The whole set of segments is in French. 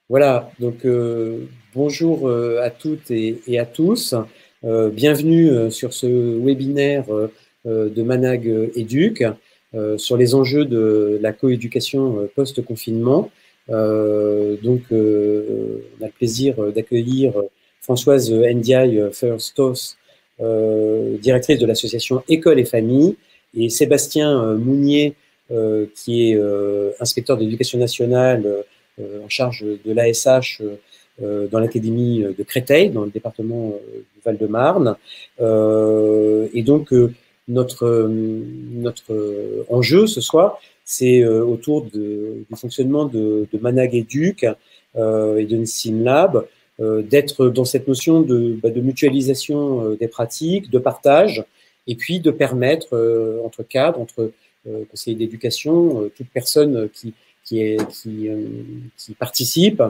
Voilà, donc bonjour à toutes et à tous. Bienvenue sur ce webinaire de Manag Éduc sur les enjeux de la coéducation post-confinement. On a le plaisir d'accueillir Françoise Ndiaye Feuerstos, directrice de l'association École et Famille, et Sébastien Mounier, qui est inspecteur d'éducation nationale en charge de l'ASH dans l'académie de Créteil, dans le département du Val-de-Marne. Et donc, notre enjeu ce soir, c'est autour du fonctionnement de Manag Éduc et de Nissim Lab, d'être dans cette notion de mutualisation des pratiques, de partage, et puis de permettre, entre cadres, entre conseillers d'éducation, toute personne qui participe,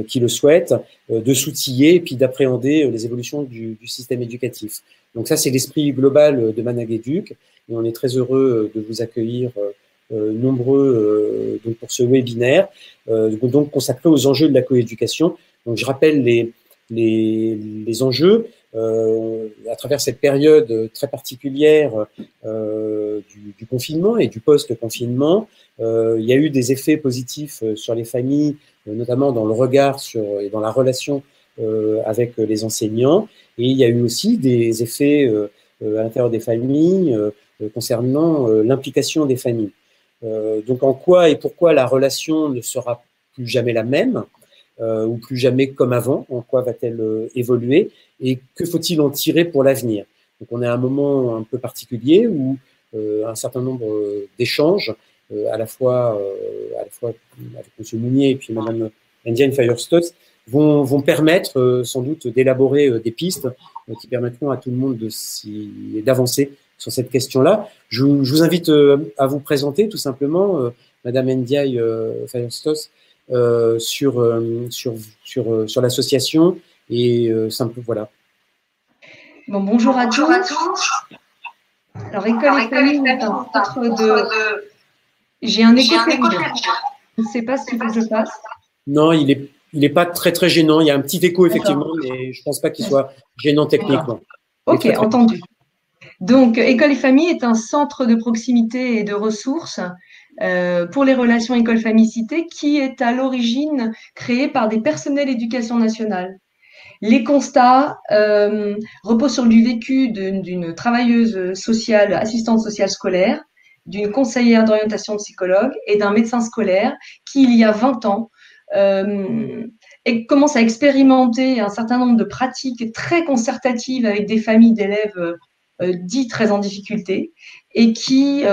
qui le souhaite, de s'outiller et puis d'appréhender les évolutions du système éducatif. Donc ça, c'est l'esprit global de Manag Éduc, et on est très heureux de vous accueillir nombreux donc pour ce webinaire, donc consacré aux enjeux de la coéducation. Donc je rappelle les enjeux à travers cette période très particulière du confinement et du post-confinement. Il y a eu des effets positifs sur les familles, notamment dans le regard et dans la relation avec les enseignants. Et il y a eu aussi des effets à l'intérieur des familles concernant l'implication des familles. Donc en quoi et pourquoi la relation ne sera plus jamais la même ou plus jamais comme avant? En quoi va-t-elle évoluer? Et que faut-il en tirer pour l'avenir? Donc on est à un moment un peu particulier où un certain nombre d'échanges, à la fois avec M. Mounier et puis Mme Ndiaye Feuerstos, vont permettre sans doute d'élaborer des pistes qui permettront à tout le monde d'avancer sur cette question-là. Je vous invite à vous présenter tout simplement, Mme Ndiaye Feuerstos, sur l'association et voilà. Bon, bonjour à tous. Alors, École et Famille est un centre de... J'ai un écho terrible. Je ne sais pas ce qu'il faut que je fasse. Non, il est pas très très gênant. Il y a un petit écho effectivement, mais je pense pas qu'il soit gênant techniquement. Ok, entendu. Donc, École et Famille est un centre de proximité et de ressources pour les relations école-famille-cité qui est à l'origine créé par des personnels d'éducation nationale. Les constats reposent sur du vécu d'une travailleuse sociale, assistante sociale scolaire, d'une conseillère d'orientation psychologue et d'un médecin scolaire qui, il y a 20 ans, commence à expérimenter un certain nombre de pratiques très concertatives avec des familles d'élèves dits très en difficulté et qui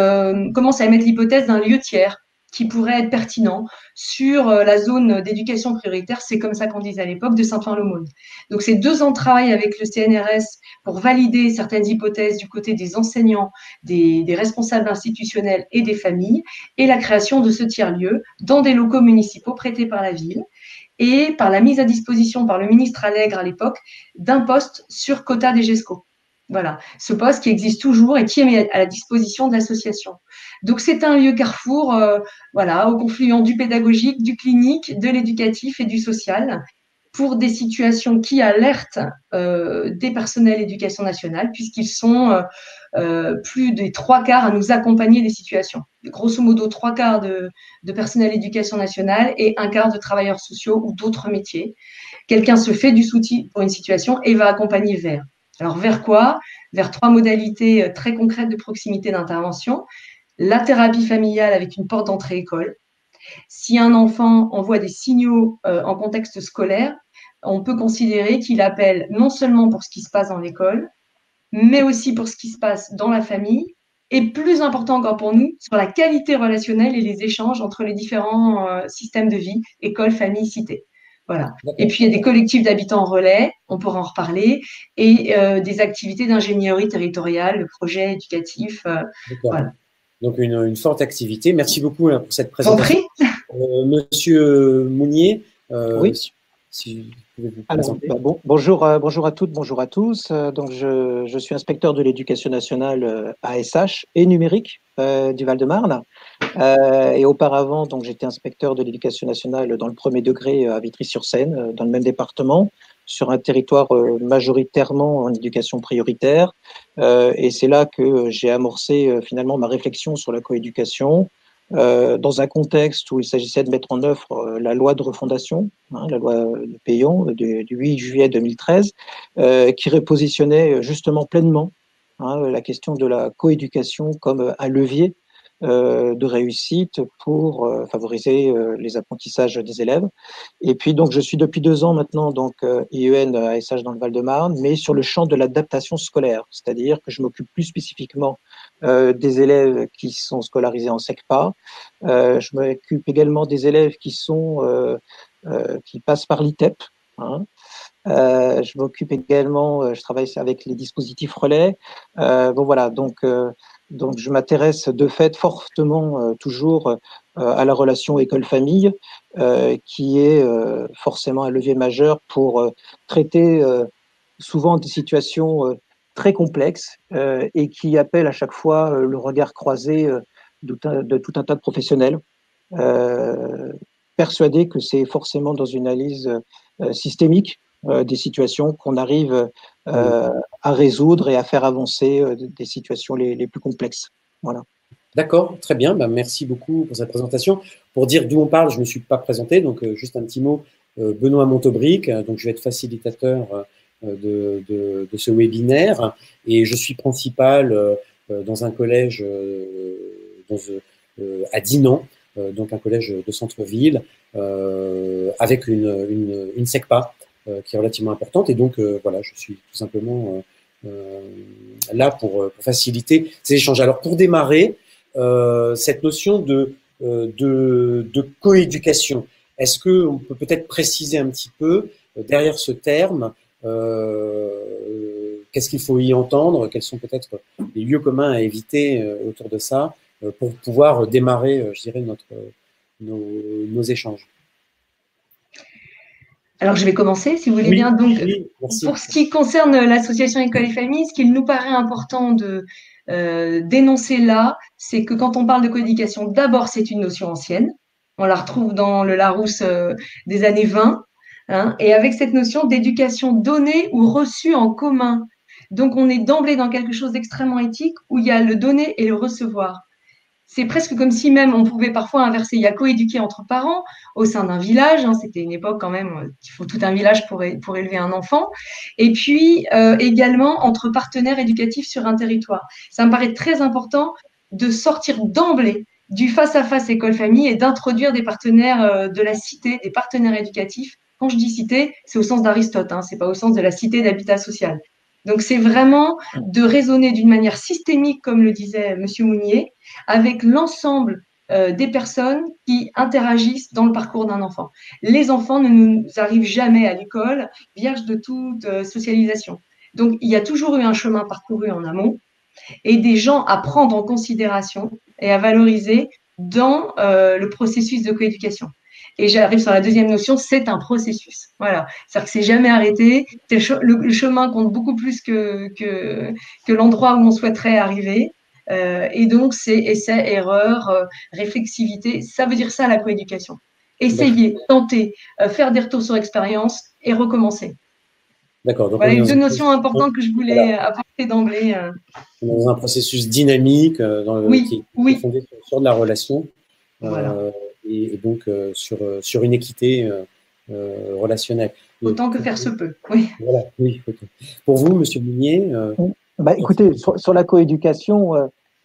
commence à émettre l'hypothèse d'un lieu tiers qui pourrait être pertinent sur la zone d'éducation prioritaire, c'est comme ça qu'on disait à l'époque, de Saint-Ouen-l'Aumône. Donc, c'est 2 ans de travail avec le CNRS pour valider certaines hypothèses du côté des enseignants, des responsables institutionnels et des familles, et la création de ce tiers-lieu dans des locaux municipaux prêtés par la ville, et par la mise à disposition par le ministre Allègre à l'époque d'un poste sur quota des GESCO. Voilà, ce poste qui existe toujours et qui est mis à la disposition de l'association. Donc, c'est un lieu carrefour, voilà, au confluent du pédagogique, du clinique, de l'éducatif et du social, pour des situations qui alertent des personnels d'éducation nationale, puisqu'ils sont plus des 3/4 à nous accompagner des situations. Grosso modo, 3/4 de personnel d'éducation nationale et 1/4 de travailleurs sociaux ou d'autres métiers. Quelqu'un se fait du soutien pour une situation et va accompagner vers. Alors, vers quoi? Vers 3 modalités très concrètes de proximité d'intervention. La thérapie familiale avec une porte d'entrée école. Si un enfant envoie des signaux en contexte scolaire, on peut considérer qu'il appelle non seulement pour ce qui se passe dans l'école, mais aussi pour ce qui se passe dans la famille, et plus important encore pour nous, sur la qualité relationnelle et les échanges entre les différents systèmes de vie, école, famille, cité. Voilà. Et puis, il y a des collectifs d'habitants relais, on pourra en reparler, et des activités d'ingénierie territoriale, le projet éducatif. Voilà. Donc, une forte activité. Merci beaucoup pour cette présentation. Monsieur Mounier, oui. si vous pouvez vous Alors, présenter. bonjour, bonjour à toutes, bonjour à tous. Donc, je suis inspecteur de l'éducation nationale ASH et numérique du Val-de-Marne. Et auparavant, donc, j'étais inspecteur de l'éducation nationale dans le premier degré à Vitry-sur-Seine, dans le même département, sur un territoire majoritairement en éducation prioritaire. Et c'est là que j'ai amorcé finalement ma réflexion sur la coéducation, dans un contexte où il s'agissait de mettre en œuvre la loi de refondation, la loi de Payon du 8 juillet 2013, qui repositionnait justement pleinement la question de la coéducation comme un levier de réussite pour favoriser les apprentissages des élèves. Et puis donc je suis depuis 2 ans maintenant donc IEN ASH dans le Val-de-Marne, mais sur le champ de l'adaptation scolaire, c'est-à-dire que je m'occupe plus spécifiquement des élèves qui sont scolarisés en SECPA. Je m'occupe également des élèves qui passent par l'ITEP. Je m'occupe également, je travaille avec les dispositifs relais. Bon voilà, donc je m'intéresse de fait fortement toujours à la relation école-famille, qui est forcément un levier majeur pour traiter souvent des situations très complexes et qui appellent à chaque fois le regard croisé de tout un tas de professionnels. Persuadé que c'est forcément dans une analyse systémique des situations qu'on arrive à résoudre et à faire avancer des situations les plus complexes. Voilà. D'accord, très bien. Ben, merci beaucoup pour cette présentation. Pour dire d'où on parle, je ne me suis pas présenté, donc juste un petit mot. Benoît Montaubric, donc je vais être facilitateur de ce webinaire et je suis principal dans un collège à Dinan, donc un collège de centre-ville, avec une SECPA qui est relativement importante. Et donc, voilà, je suis tout simplement là pour faciliter ces échanges. Alors, pour démarrer, cette notion de coéducation, est-ce qu'on peut peut-être préciser un petit peu, derrière ce terme, qu'est-ce qu'il faut y entendre, quels sont peut-être les lieux communs à éviter autour de ça, pour pouvoir démarrer, je dirais, nos échanges. Alors, je vais commencer, si vous voulez bien. Donc, oui, pour ce qui concerne l'association École et Famille, ce qu'il nous paraît important de dénoncer là, c'est que quand on parle de coéducation, d'abord, c'est une notion ancienne. On la retrouve dans le Larousse des années 20. Et avec cette notion d'éducation donnée ou reçue en commun. Donc, on est d'emblée dans quelque chose d'extrêmement éthique où il y a le donner et le recevoir. C'est presque comme si même on pouvait parfois inverser. Il y a coéduquer entre parents au sein d'un village. C'était une époque quand même, il faut tout un village pour élever un enfant. Et puis également entre partenaires éducatifs sur un territoire. Ça me paraît très important de sortir d'emblée du face-à-face école-famille et d'introduire des partenaires de la cité, des partenaires éducatifs. Quand je dis cité, c'est au sens d'Aristote, c'est pas au sens de la cité d'habitat social. Donc, c'est vraiment de raisonner d'une manière systémique, comme le disait M. Mounier, avec l'ensemble des personnes qui interagissent dans le parcours d'un enfant. Les enfants ne nous arrivent jamais à l'école vierges de toute socialisation. Donc, il y a toujours eu un chemin parcouru en amont et des gens à prendre en considération et à valoriser dans le processus de coéducation. Et j'arrive sur la deuxième notion, c'est un processus. Voilà, c'est-à-dire que c'est jamais arrêté. Le chemin compte beaucoup plus que l'endroit où on souhaiterait arriver. Et donc, c'est essai, erreur, réflexivité. Ça veut dire ça, la coéducation. Essayer, tenter, faire des retours sur expérience et recommencer. D'accord. Donc voilà les deux notions importantes que je voulais apporter d'emblée. Dans un processus dynamique qui est fondé sur de la relation. Voilà. Et donc sur une équité relationnelle. Autant que faire se peut, oui. Voilà, oui. Pour vous, Monsieur Mounier écoutez, sur la coéducation,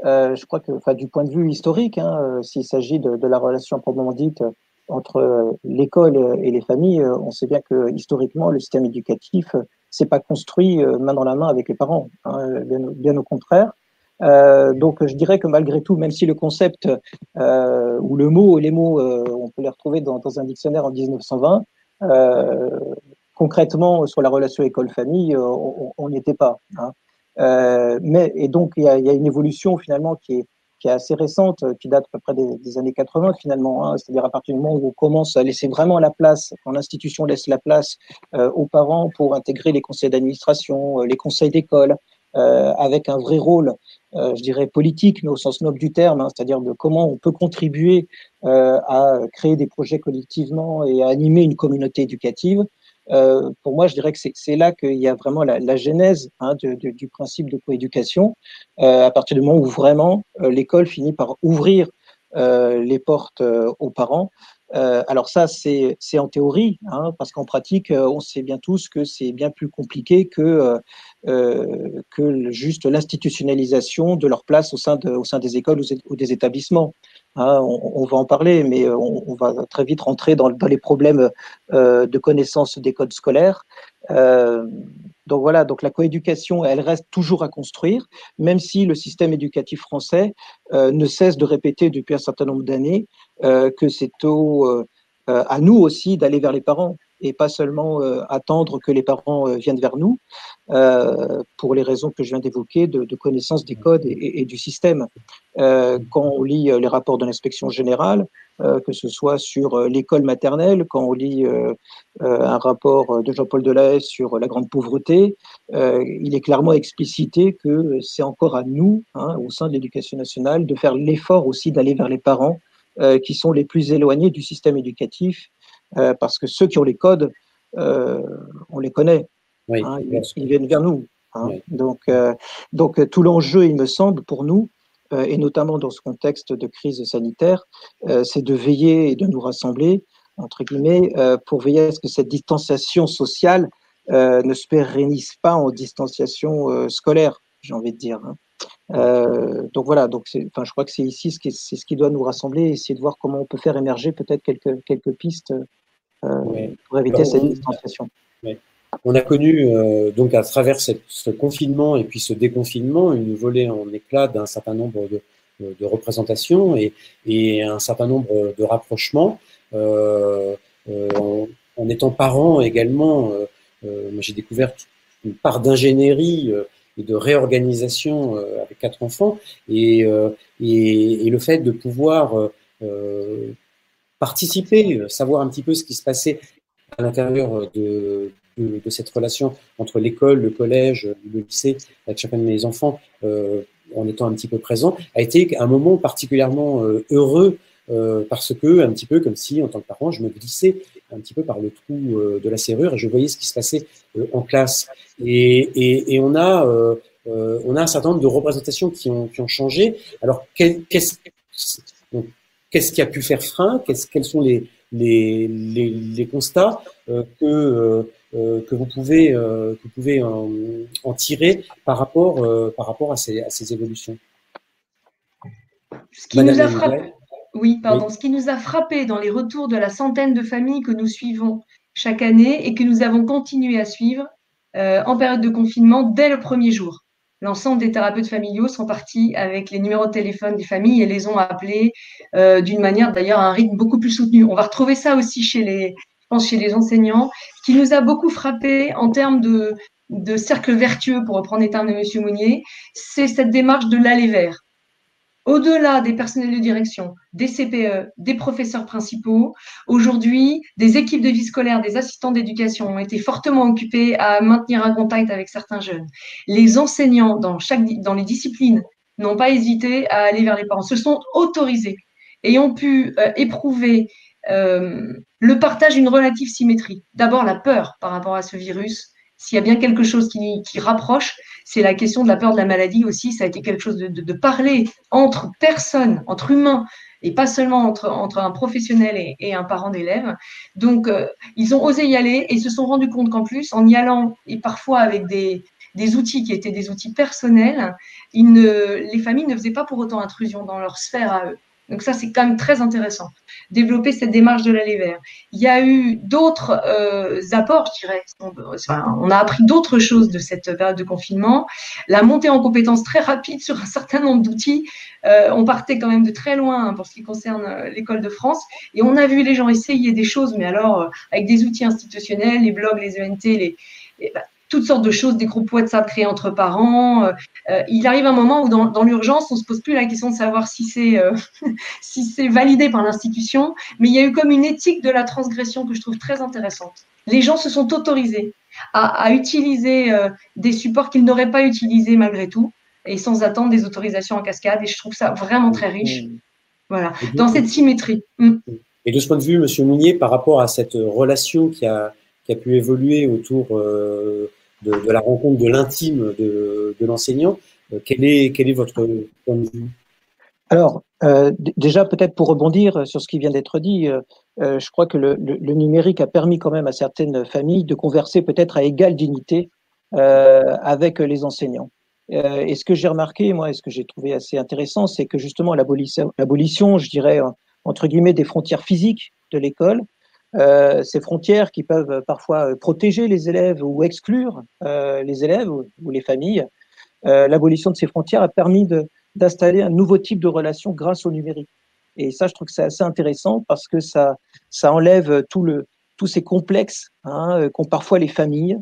je crois que, du point de vue historique, s'il s'agit de la relation proprement dite entre l'école et les familles, on sait bien que historiquement, le système éducatif s'est pas construit main dans la main avec les parents, bien au contraire. Donc, je dirais que malgré tout, même si le concept ou les mots, on peut les retrouver dans un dictionnaire en 1920, concrètement, sur la relation école-famille, on n'y était pas. Et donc, il y a une évolution finalement qui qui est assez récente, qui date à peu près des années 80 finalement, hein, c'est-à-dire à partir du moment où on commence à laisser vraiment la place, quand l'institution laisse la place aux parents pour intégrer les conseils d'administration, les conseils d'école, avec un vrai rôle, je dirais politique, mais au sens noble du terme, hein, c'est-à-dire de comment on peut contribuer à créer des projets collectivement et à animer une communauté éducative. Pour moi, je dirais que c'est là qu'il y a vraiment la genèse, hein, du principe de coéducation, à partir du moment où vraiment l'école finit par ouvrir les portes aux parents. Alors ça, c'est en théorie, hein, parce qu'en pratique, on sait bien tous que c'est bien plus compliqué que juste l'institutionnalisation de leur place au sein des écoles ou des établissements. Hein, on va en parler, mais on va très vite rentrer dans les problèmes de connaissance des codes scolaires. Donc voilà, donc la coéducation, elle reste toujours à construire, même si le système éducatif français ne cesse de répéter depuis un certain nombre d'années que c'est à nous aussi d'aller vers les parents et pas seulement attendre que les parents viennent vers nous, pour les raisons que je viens d'évoquer de connaissance des codes et du système. Quand on lit les rapports de l'inspection générale, que ce soit sur l'école maternelle, quand on lit un rapport de Jean-Paul Delahaye sur la grande pauvreté, il est clairement explicité que c'est encore à nous, hein, au sein de l'éducation nationale, de faire l'effort aussi d'aller vers les parents qui sont les plus éloignés du système éducatif, parce que ceux qui ont les codes, on les connaît, Oui, hein, ils viennent vers nous. Hein. oui. Donc tout l'enjeu, il me semble, pour nous, et notamment dans ce contexte de crise sanitaire, c'est de veiller et de nous rassembler, entre guillemets, pour veiller à ce que cette distanciation sociale ne se pérennise pas en distanciation scolaire, j'ai envie de dire. Hein. Donc voilà, je crois que c'est ici c'est ce qui doit nous rassembler, essayer de voir comment on peut faire émerger peut-être quelques pistes pour éviter cette distanciation. Ouais. On a connu donc à travers ce confinement et puis ce déconfinement une volée en éclats d'un certain nombre de représentations et un certain nombre de rapprochements. En étant parent également, j'ai découvert une part d'ingénierie et de réorganisation avec 4 enfants et le fait de pouvoir participer, savoir un petit peu ce qui se passait à l'intérieur de cette relation entre l'école, le collège, le lycée, avec chacun de mes enfants, en étant un petit peu présent, a été un moment particulièrement heureux parce que, un petit peu comme si, en tant que parent, je me glissais un petit peu par le trou de la serrure et je voyais ce qui se passait en classe. Et on a un certain nombre de représentations qui ont changé. Alors, qu'est-ce qui a pu faire frein? Quels sont les constats que vous pouvez en tirer par rapport à ces évolutions? Ce qui nous a frappé, ce qui nous a frappé dans les retours de la centaine de familles que nous suivons chaque année et que nous avons continué à suivre en période de confinement dès le premier jour. L'ensemble des thérapeutes familiaux sont partis avec les numéros de téléphone des familles et les ont appelés d'une manière, d'ailleurs, à un rythme beaucoup plus soutenu. On va retrouver ça aussi chez les enseignants. Ce qui nous a beaucoup frappé en termes de cercle vertueux, pour reprendre les termes de M. Mounier, c'est cette démarche de l'aller vers. Au-delà des personnels de direction, des CPE, des professeurs principaux, aujourd'hui, des équipes de vie scolaire, des assistants d'éducation ont été fortement occupés à maintenir un contact avec certains jeunes. Les enseignants dans les disciplines n'ont pas hésité à aller vers les parents, se sont autorisés et ont pu éprouver le partage d'une relative symétrie. D'abord, la peur par rapport à ce virus. S'il y a bien quelque chose qui rapproche, c'est la question de la peur de la maladie aussi. Ça a été quelque chose de parler entre personnes, entre humains, et pas seulement entre un professionnel et un parent d'élève. Donc, ils ont osé y aller et se sont rendus compte qu'en plus, en y allant, et parfois avec des outils qui étaient des outils personnels, les familles ne faisaient pas pour autant intrusion dans leur sphère à eux. Donc ça, c'est quand même très intéressant, développer cette démarche de l'aller vers. Il y a eu d'autres apports, je dirais. On a appris d'autres choses de cette période de confinement. La montée en compétences très rapide sur un certain nombre d'outils. On partait quand même de très loin pour ce qui concerne l'école de France. Et on a vu les gens essayer des choses, mais alors avec des outils institutionnels, les blogs, les ENT, toutes sortes de choses, des groupes WhatsApp créés entre parents. Il arrive un moment où dans l'urgence, on ne se pose plus la question de savoir si c'est si c'est validé par l'institution, mais il y a eu comme une éthique de la transgression que je trouve très intéressante. Les gens se sont autorisés à utiliser des supports qu'ils n'auraient pas utilisés malgré tout, et sans attendre des autorisations en cascade, et je trouve ça vraiment très riche. Voilà, dans cette symétrie. Et de ce point de vue, M. Mounier, par rapport à cette relation qui a pu évoluer autour de la rencontre de l'intime de l'enseignant, quel est votre point de vue? Alors, déjà, peut-être pour rebondir sur ce qui vient d'être dit, je crois que le numérique a permis quand même à certaines familles de converser peut-être à égale dignité avec les enseignants. Et ce que j'ai remarqué, moi, et ce que j'ai trouvé assez intéressant, c'est que justement l'abolition, je dirais, entre guillemets, des frontières physiques de l'école, ces frontières qui peuvent parfois protéger les élèves ou exclure les élèves ou les familles, l'abolition de ces frontières a permis d'installer un nouveau type de relation grâce au numérique. Et ça, je trouve que c'est assez intéressant parce que ça enlève tous ces complexes qu'ont parfois les familles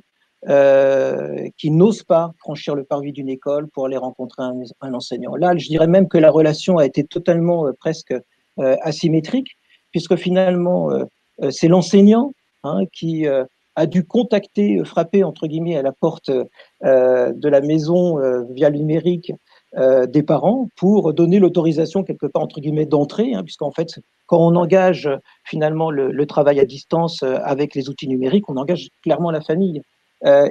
qui n'osent pas franchir le parvis d'une école pour aller rencontrer un enseignant. Là, je dirais même que la relation a été totalement presque asymétrique, puisque finalement, c'est l'enseignant qui a dû frapper entre guillemets à la porte de la maison via le numérique des parents pour donner l'autorisation quelque part entre guillemets d'entrée, puisqu'en fait, quand on engage finalement le travail à distance avec les outils numériques, on engage clairement la famille.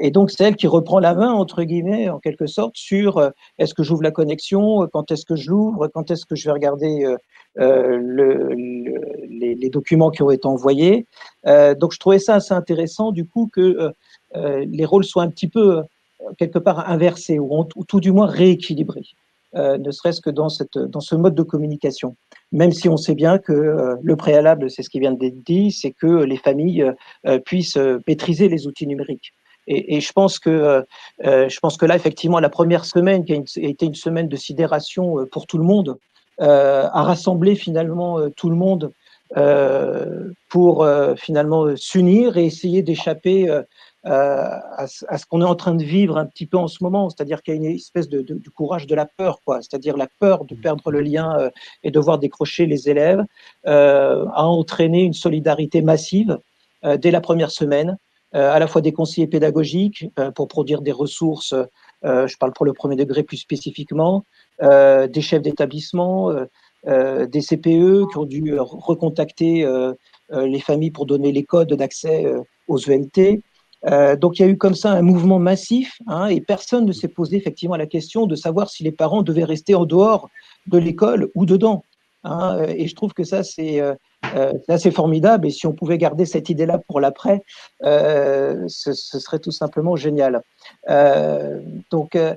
Et donc, c'est elle qui reprend la main, entre guillemets, en quelque sorte, sur est-ce que j'ouvre la connexion, quand est-ce que je l'ouvre, quand est-ce que je vais regarder les documents qui ont été envoyés. Donc, je trouvais ça assez intéressant, du coup, que les rôles soient un petit peu, quelque part, inversés, ou tout du moins rééquilibrés, ne serait-ce que dans ce mode de communication. Même si on sait bien que le préalable, c'est ce qui vient d'être dit, c'est que les familles puissent maîtriser les outils numériques. Et je pense que là, effectivement, la première semaine, qui a été une semaine de sidération pour tout le monde, a rassemblé finalement tout le monde pour finalement s'unir et essayer d'échapper à ce qu'on est en train de vivre un petit peu en ce moment, c'est-à-dire qu'il y a une espèce de courage de la peur, quoi, c'est-à-dire la peur de perdre le lien et de voir décrocher les élèves, a entraîné une solidarité massive dès la première semaine. À la fois des conseillers pédagogiques pour produire des ressources, je parle pour le premier degré plus spécifiquement, des chefs d'établissement, des CPE qui ont dû recontacter les familles pour donner les codes d'accès aux ENT. Donc il y a eu comme ça un mouvement massif et personne ne s'est posé effectivement la question de savoir si les parents devaient rester en dehors de l'école ou dedans. Et je trouve que ça, c'est assez formidable. Et si on pouvais garder cette idée-là pour l'après, ce serait tout simplement génial. Donc, je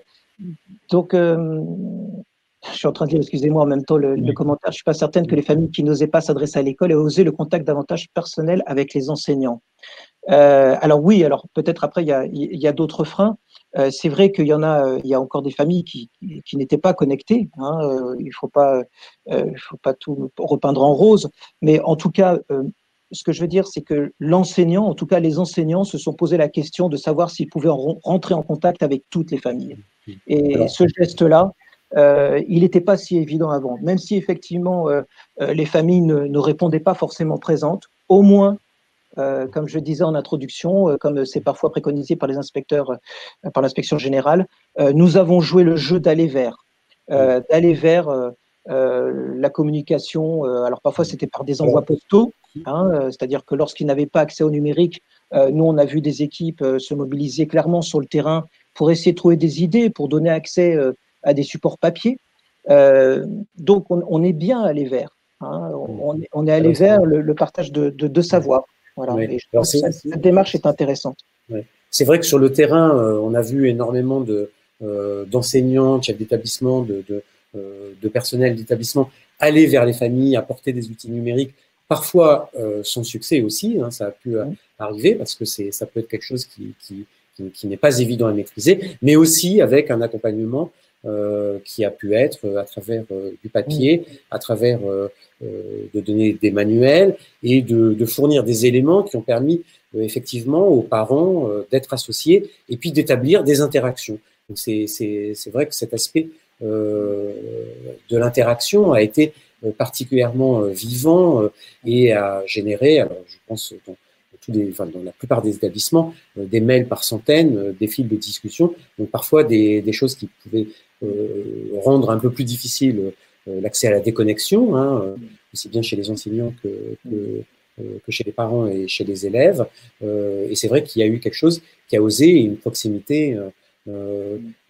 suis en train de dire, excusez-moi, en même temps, le commentaire. Je ne suis pas certaine que les familles qui n'osaient pas s'adresser à l'école aient osé le contact davantage personnel avec les enseignants. Alors oui, alors peut-être après, il y a d'autres freins. C'est vrai qu'il y a encore des familles qui n'étaient pas connectées. Il faut pas tout repeindre en rose. Mais en tout cas, ce que je veux dire, c'est que l'enseignant, en tout cas les enseignants, se sont posé la question de savoir s'ils pouvaient rentrer en contact avec toutes les familles. Et ce geste-là, il n'était pas si évident avant. Même si effectivement les familles ne répondaient pas forcément présentes, au moins, comme je disais en introduction, comme c'est parfois préconisé par les inspecteurs, par l'inspection générale, nous avons joué le jeu d'aller vers la communication. Alors parfois c'était par des envois postaux, c'est-à-dire que lorsqu'ils n'avaient pas accès au numérique, nous on a vu des équipes se mobiliser clairement sur le terrain pour essayer de trouver des idées, pour donner accès à des supports papier. Donc on est bien allé vers. On est allé vers le partage de savoir. Voilà. Oui. Et je pense que cette démarche est intéressante. Oui. C'est vrai que sur le terrain, on a vu énormément d'enseignants, de chefs d'établissement, de personnel d'établissement aller vers les familles, apporter des outils numériques, parfois sans succès aussi, ça a pu arriver parce que ça peut être quelque chose qui n'est pas évident à maîtriser, mais aussi avec un accompagnement qui a pu être à travers du papier, à travers de donner des manuels et de fournir des éléments qui ont permis effectivement aux parents d'être associés et puis d'établir des interactions. Donc c'est vrai que cet aspect de l'interaction a été particulièrement vivant et a généré, alors je pense dans la plupart des établissements, des mails par centaines, des fils de discussion, donc parfois des choses qui pouvaient rendre un peu plus difficile l'accès à la déconnexion, hein, aussi bien chez les enseignants que chez les parents et chez les élèves. Et c'est vrai qu'il y a eu quelque chose qui a osé une proximité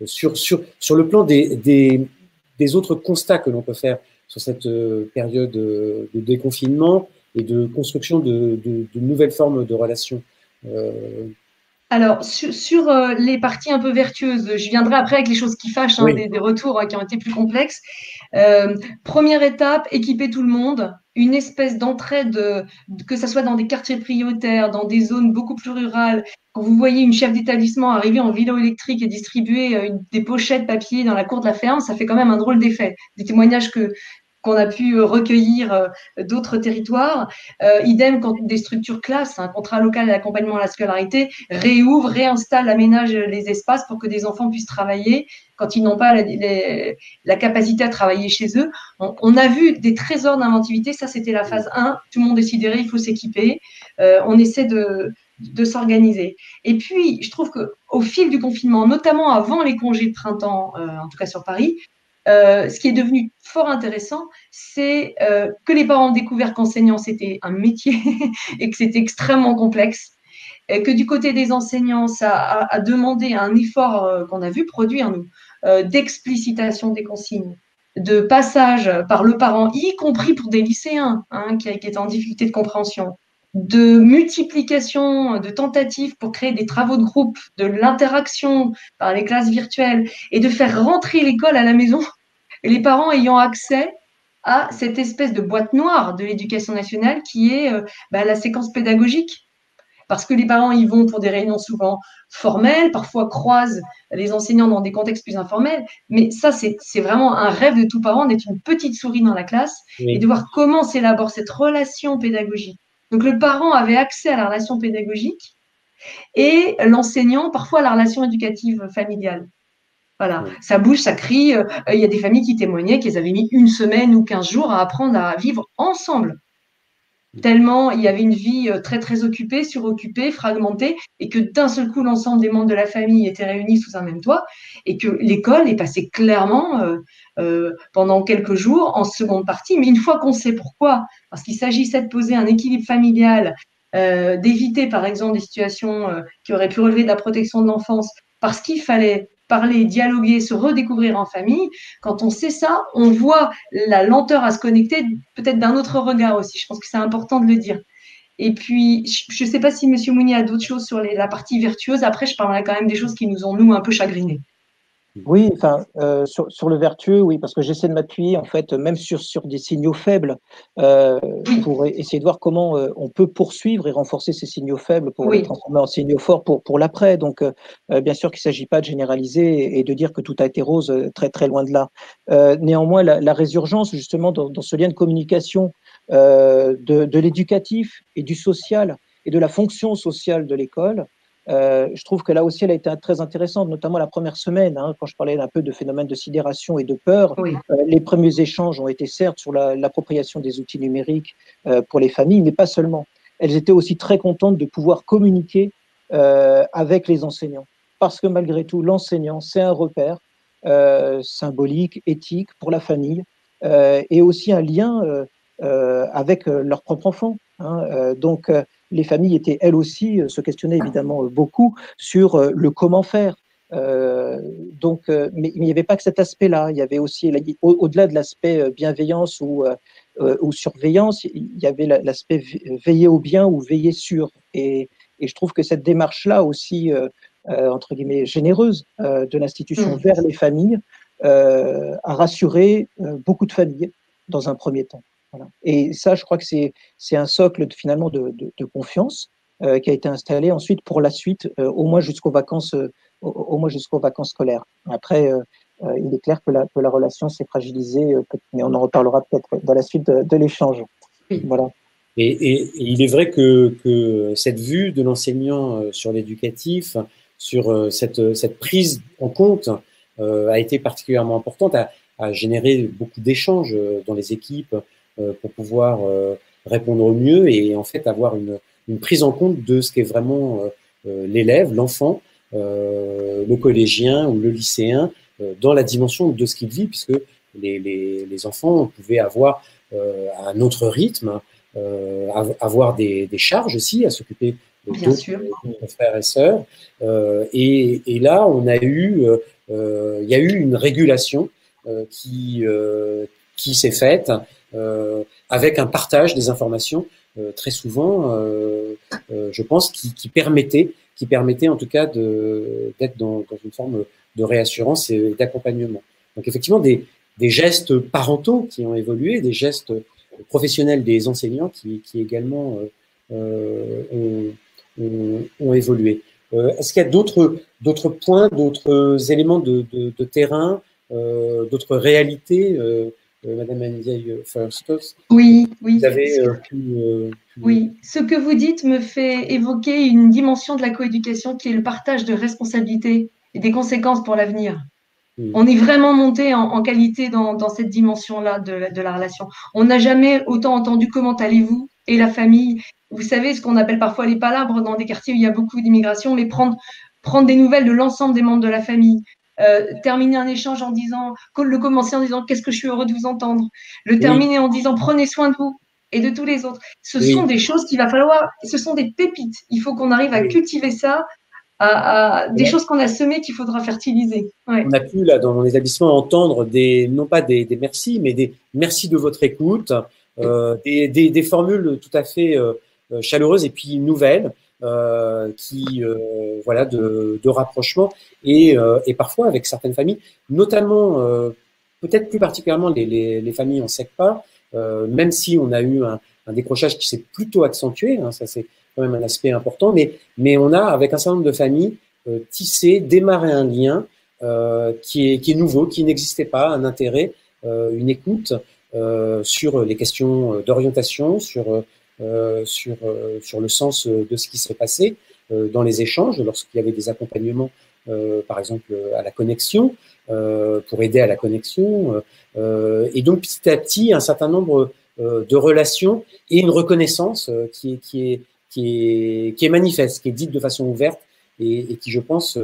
sur le plan des autres constats que l'on peut faire sur cette période de déconfinement et de construction de nouvelles formes de relations. Alors, sur les parties un peu vertueuses, je viendrai après avec les choses qui fâchent, hein, des retours qui ont été plus complexes. Première étape, équiper tout le monde, une espèce d'entraide, que ce soit dans des quartiers prioritaires, dans des zones beaucoup plus rurales. Quand vous voyez une chef d'établissement arriver en vélo électrique et distribuer des pochettes papier dans la cour de la ferme, ça fait quand même un drôle d'effet. Des témoignages qu'on a pu recueillir d'autres territoires. Idem quand des structures classes, un contrat local d'accompagnement à la scolarité, réouvrent, réinstallent, aménagent les espaces pour que des enfants puissent travailler quand ils n'ont pas la capacité à travailler chez eux. On a vu des trésors d'inventivité, ça c'était la phase 1, tout le monde est sidéré, il faut s'équiper, on essaie de s'organiser. Et puis, je trouve qu'au fil du confinement, notamment avant les congés de printemps, en tout cas sur Paris, ce qui est devenu fort intéressant, c'est que les parents ont découvert qu'enseignant, c'était un métier et que c'était extrêmement complexe. Et que du côté des enseignants, ça a demandé un effort qu'on a vu produire, nous, d'explicitation des consignes, de passage par le parent, y compris pour des lycéens qui étaient en difficulté de compréhension, de multiplication de tentatives pour créer des travaux de groupe, de l'interaction par les classes virtuelles et de faire rentrer l'école à la maison, les parents ayant accès à cette espèce de boîte noire de l'éducation nationale qui est la séquence pédagogique. Parce que les parents y vont pour des réunions souvent formelles, parfois croisent les enseignants dans des contextes plus informels, mais ça, c'est vraiment un rêve de tout parent d'être une petite souris dans la classe et de voir comment s'élabore cette relation pédagogique. Donc, le parent avait accès à la relation pédagogique et l'enseignant, parfois, à la relation éducative familiale. Voilà, ça bouge, ça crie. Il y a des familles qui témoignaient qu'elles avaient mis 1 semaine ou 15 jours à apprendre à vivre ensemble. Tellement il y avait une vie très, très occupée, suroccupée, fragmentée, et que d'un seul coup, l'ensemble des membres de la famille étaient réunis sous un même toit, et que l'école est passée clairement pendant quelques jours en seconde partie. Mais une fois qu'on sait pourquoi, parce qu'il s'agissait de poser un équilibre familial, d'éviter par exemple des situations qui auraient pu relever de la protection de l'enfance, parce qu'il fallait parler, dialoguer, se redécouvrir en famille. Quand on sait ça, on voit la lenteur à se connecter peut-être d'un autre regard aussi. Je pense que c'est important de le dire. Et puis, je ne sais pas si M. Mounier a d'autres choses sur la partie vertueuse. Après, je parlerai quand même des choses qui nous ont, nous, un peu chagrinés. Oui, enfin, sur le vertueux, oui, parce que j'essaie de m'appuyer, en fait, même sur des signaux faibles, pour essayer de voir comment on peut poursuivre et renforcer ces signaux faibles pour les transformer en signaux forts pour l'après. Donc, bien sûr qu'il ne s'agit pas de généraliser et de dire que tout a été rose, très, très loin de là. Néanmoins, la résurgence, justement, dans ce lien de communication de l'éducatif et du social et de la fonction sociale de l'école, je trouve que là aussi, elle a été très intéressante, notamment la première semaine, quand je parlais un peu de phénomène de sidération et de peur. Les premiers échanges ont été certes sur l'appropriation des outils numériques pour les familles, mais pas seulement. Elles étaient aussi très contentes de pouvoir communiquer avec les enseignants, parce que malgré tout, l'enseignant, c'est un repère symbolique, éthique pour la famille, et aussi un lien avec leur propre enfant. Donc, les familles étaient elles aussi, se questionnaient évidemment beaucoup sur le comment faire. Mais il n'y avait pas que cet aspect-là. Il y avait aussi, au-delà de l'aspect bienveillance ou surveillance, il y avait l'aspect veiller au bien ou veiller sur. Et je trouve que cette démarche-là aussi, entre guillemets, généreuse de l'institution vers les familles, a rassuré beaucoup de familles dans un premier temps. Voilà. Et ça, je crois que c'est un socle finalement de confiance qui a été installé ensuite pour la suite, au moins jusqu'aux vacances scolaires. Après, il est clair que la relation s'est fragilisée, mais on en reparlera peut-être dans la suite de l'échange. Voilà. Et il est vrai que cette vue de l'enseignant sur l'éducatif, sur cette prise en compte, a été particulièrement importante, a généré beaucoup d'échanges dans les équipes pour pouvoir répondre au mieux et en fait avoir une prise en compte de ce qu'est vraiment l'élève, l'enfant, le collégien ou le lycéen dans la dimension de ce qu'il vit, puisque les enfants pouvaient avoir un autre rythme, avoir des charges aussi à s'occuper de frères et sœurs. Et là, il y a eu une régulation qui s'est faite avec un partage des informations très souvent, je pense, qui permettait en tout cas d'être dans une forme de réassurance et d'accompagnement. Donc effectivement, des gestes parentaux qui ont évolué, des gestes professionnels des enseignants qui également ont évolué. Est-ce qu'il y a d'autres points, d'autres éléments de terrain, d'autres réalités, Madame Anne-Faustos? Oui. Vous avez Oui, ce que vous dites me fait évoquer une dimension de la coéducation qui est le partage de responsabilités et des conséquences pour l'avenir. On est vraiment monté en qualité dans cette dimension-là de la relation. On n'a jamais autant entendu comment allez-vous et la famille. Vous savez, ce qu'on appelle parfois les palabres dans des quartiers où il y a beaucoup d'immigration, mais prendre des nouvelles de l'ensemble des membres de la famille. Terminer un échange en disant, le commencer en disant qu'est-ce que je suis heureux de vous entendre. Le terminer en disant prenez soin de vous et de tous les autres. Ce sont des choses qu'il va falloir, ce sont des pépites. Il faut qu'on arrive à cultiver ça. Des choses qu'on a semées qu'il faudra fertiliser. Ouais. On a pu, là, dans mon établissement, entendre non pas des merci, mais des merci de votre écoute, des formules tout à fait chaleureuses et puis nouvelles, voilà, de rapprochement et parfois avec certaines familles, notamment, peut-être plus particulièrement les familles en SECPA, même si on a eu un décrochage qui s'est plutôt accentué, hein, ça c'est quand même un aspect important, mais on a, avec un certain nombre de familles, démarré un lien qui est nouveau, qui n'existait pas, un intérêt, une écoute sur les questions d'orientation, sur le sens de ce qui s'est passé dans les échanges, lorsqu'il y avait des accompagnements, par exemple à la connexion, pour aider à la connexion, et donc petit à petit un certain nombre de relations et une reconnaissance qui est manifeste, qui est dite de façon ouverte et qui, je pense,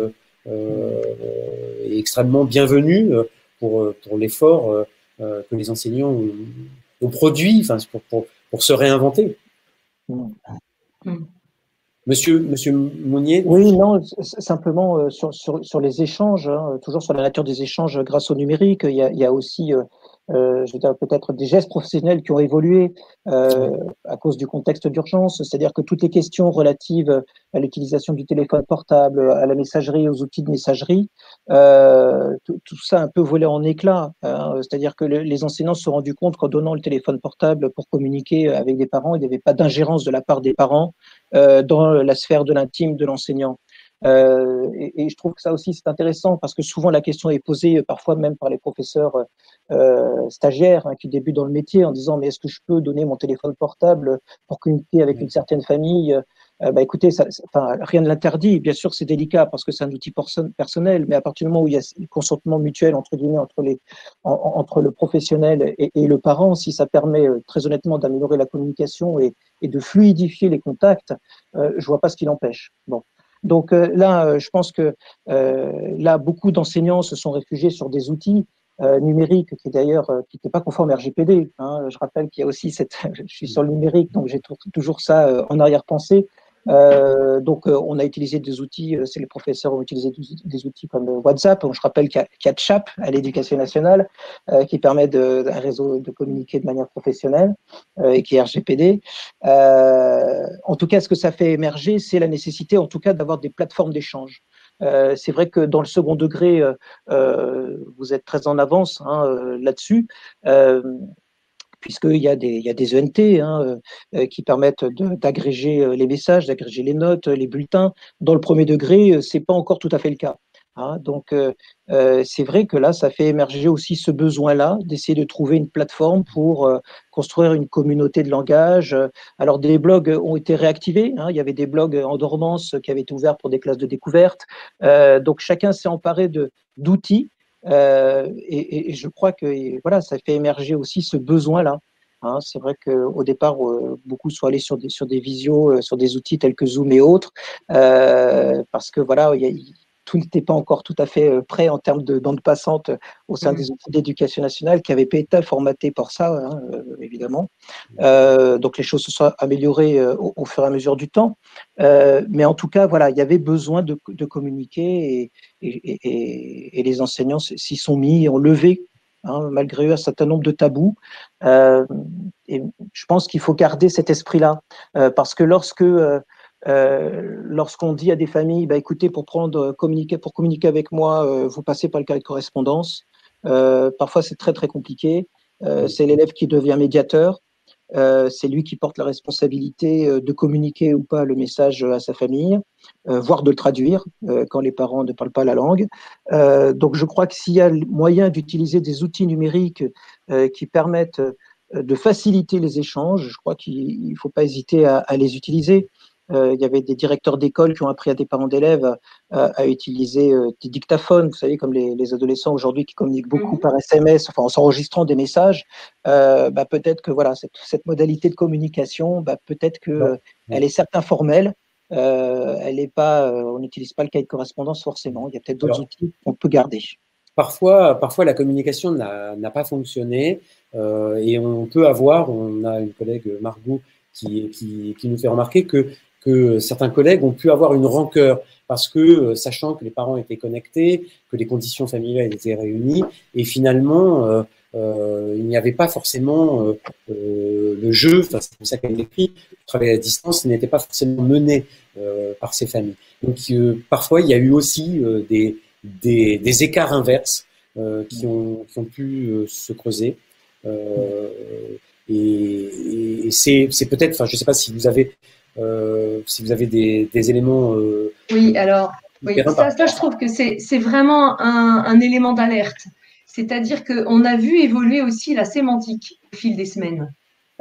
est extrêmement bienvenue pour l'effort que les enseignants ont produit, enfin, pour se réinventer. Monsieur Monnier? Oui, non, simplement sur les échanges, hein, toujours sur la nature des échanges grâce au numérique, il y a aussi je veux dire, peut-être des gestes professionnels qui ont évolué à cause du contexte d'urgence, c'est-à-dire que toutes les questions relatives à l'utilisation du téléphone portable, à la messagerie, aux outils de messagerie, tout ça a un peu volé en éclats, hein, c'est-à-dire que les enseignants se sont rendus compte qu'en donnant le téléphone portable pour communiquer avec des parents, il n'y avait pas d'ingérence de la part des parents dans la sphère de l'intime de l'enseignant. Et je trouve que ça aussi c'est intéressant parce que souvent la question est posée parfois même par les professeurs stagiaires qui débutent dans le métier en disant mais est-ce que je peux donner mon téléphone portable pour communiquer avec une certaine famille? Écoutez, rien ne l'interdit. Bien sûr, c'est délicat parce que c'est un outil personnel, mais à partir du moment où il y a le consentement mutuel entre guillemets entre le professionnel et le parent, si ça permet très honnêtement d'améliorer la communication et de fluidifier les contacts, je vois pas ce qui l'empêche. Bon. Donc là, je pense que là, beaucoup d'enseignants se sont réfugiés sur des outils numériques qui d'ailleurs qui n'étaient pas conformes à RGPD. Hein. Je rappelle qu'il y a aussi je suis sur le numérique, donc j'ai toujours ça en arrière-pensée. Donc on a utilisé des outils, les professeurs ont utilisé des outils comme WhatsApp. Donc, je rappelle qu'il y a CHAP à l'Éducation nationale qui permet un réseau de communiquer de manière professionnelle et qui est RGPD. En tout cas, ce que ça fait émerger, c'est la nécessité, en tout cas, d'avoir des plateformes d'échange. C'est vrai que dans le second degré, vous êtes très en avance là-dessus. Puisqu'il y a des ENT qui permettent d'agréger les messages, d'agréger les notes, les bulletins. Dans le premier degré, c'est pas encore tout à fait le cas. hein. Donc, c'est vrai que là, ça fait émerger aussi ce besoin-là d'essayer de trouver une plateforme pour construire une communauté de langage. Alors, des blogs ont été réactivés, hein. Il y avait des blogs en dormance qui avaient été ouverts pour des classes de découverte. Donc, chacun s'est emparé d'outils. Et je crois que voilà, ça fait émerger aussi ce besoin-là. Hein. C'est vrai qu'au départ, beaucoup sont allés sur des visios, sur des outils tels que Zoom et autres, parce que voilà, tout n'était pas encore tout à fait prêt en termes de bande passante au sein des outils d'éducation nationale qui n'avaient pas été formatés pour ça, hein, évidemment. Donc les choses se sont améliorées au fur et à mesure du temps. Mais en tout cas, voilà, il y avait besoin de communiquer et les enseignants s'y sont mis, ont levé, hein, malgré eux, un certain nombre de tabous. Et je pense qu'il faut garder cet esprit-là, parce que lorsqu'on dit à des familles, bah, écoutez, pour communiquer avec moi, vous passez par le cas de correspondance, parfois c'est très très compliqué. C'est l'élève qui devient médiateur. C'est lui qui porte la responsabilité de communiquer ou pas le message à sa famille, voire de le traduire quand les parents ne parlent pas la langue. Donc je crois que s'il y a moyen d'utiliser des outils numériques qui permettent de faciliter les échanges, je crois qu'il ne faut pas hésiter à les utiliser. Il y avait des directeurs d'école qui ont appris à des parents d'élèves à utiliser des dictaphones, vous savez, comme les adolescents aujourd'hui qui communiquent beaucoup par SMS, enfin en s'enregistrant des messages. Bah, peut-être que voilà, cette modalité de communication, bah, peut-être qu'elle est certes informelle, elle est pas, on n'utilise pas le cahier de correspondance forcément. Il y a peut-être d'autres outils qu'on peut garder. Parfois, la communication n'a pas fonctionné et on peut avoir, on a une collègue Margot qui nous fait remarquer que certains collègues ont pu avoir une rancœur parce que, sachant que les parents étaient connectés, que les conditions familiales étaient réunies, et finalement, il n'y avait pas forcément le jeu, enfin, c'est comme ça qu'elle l'écrit, le travail à distance n'était pas forcément mené par ces familles. Donc, parfois, il y a eu aussi des écarts inverses qui ont pu se creuser. Et c'est peut-être, enfin, je ne sais pas si vous avez des éléments. Oui, alors, oui, ça, je trouve que c'est vraiment un élément d'alerte. C'est-à-dire qu'on a vu évoluer aussi la sémantique au fil des semaines.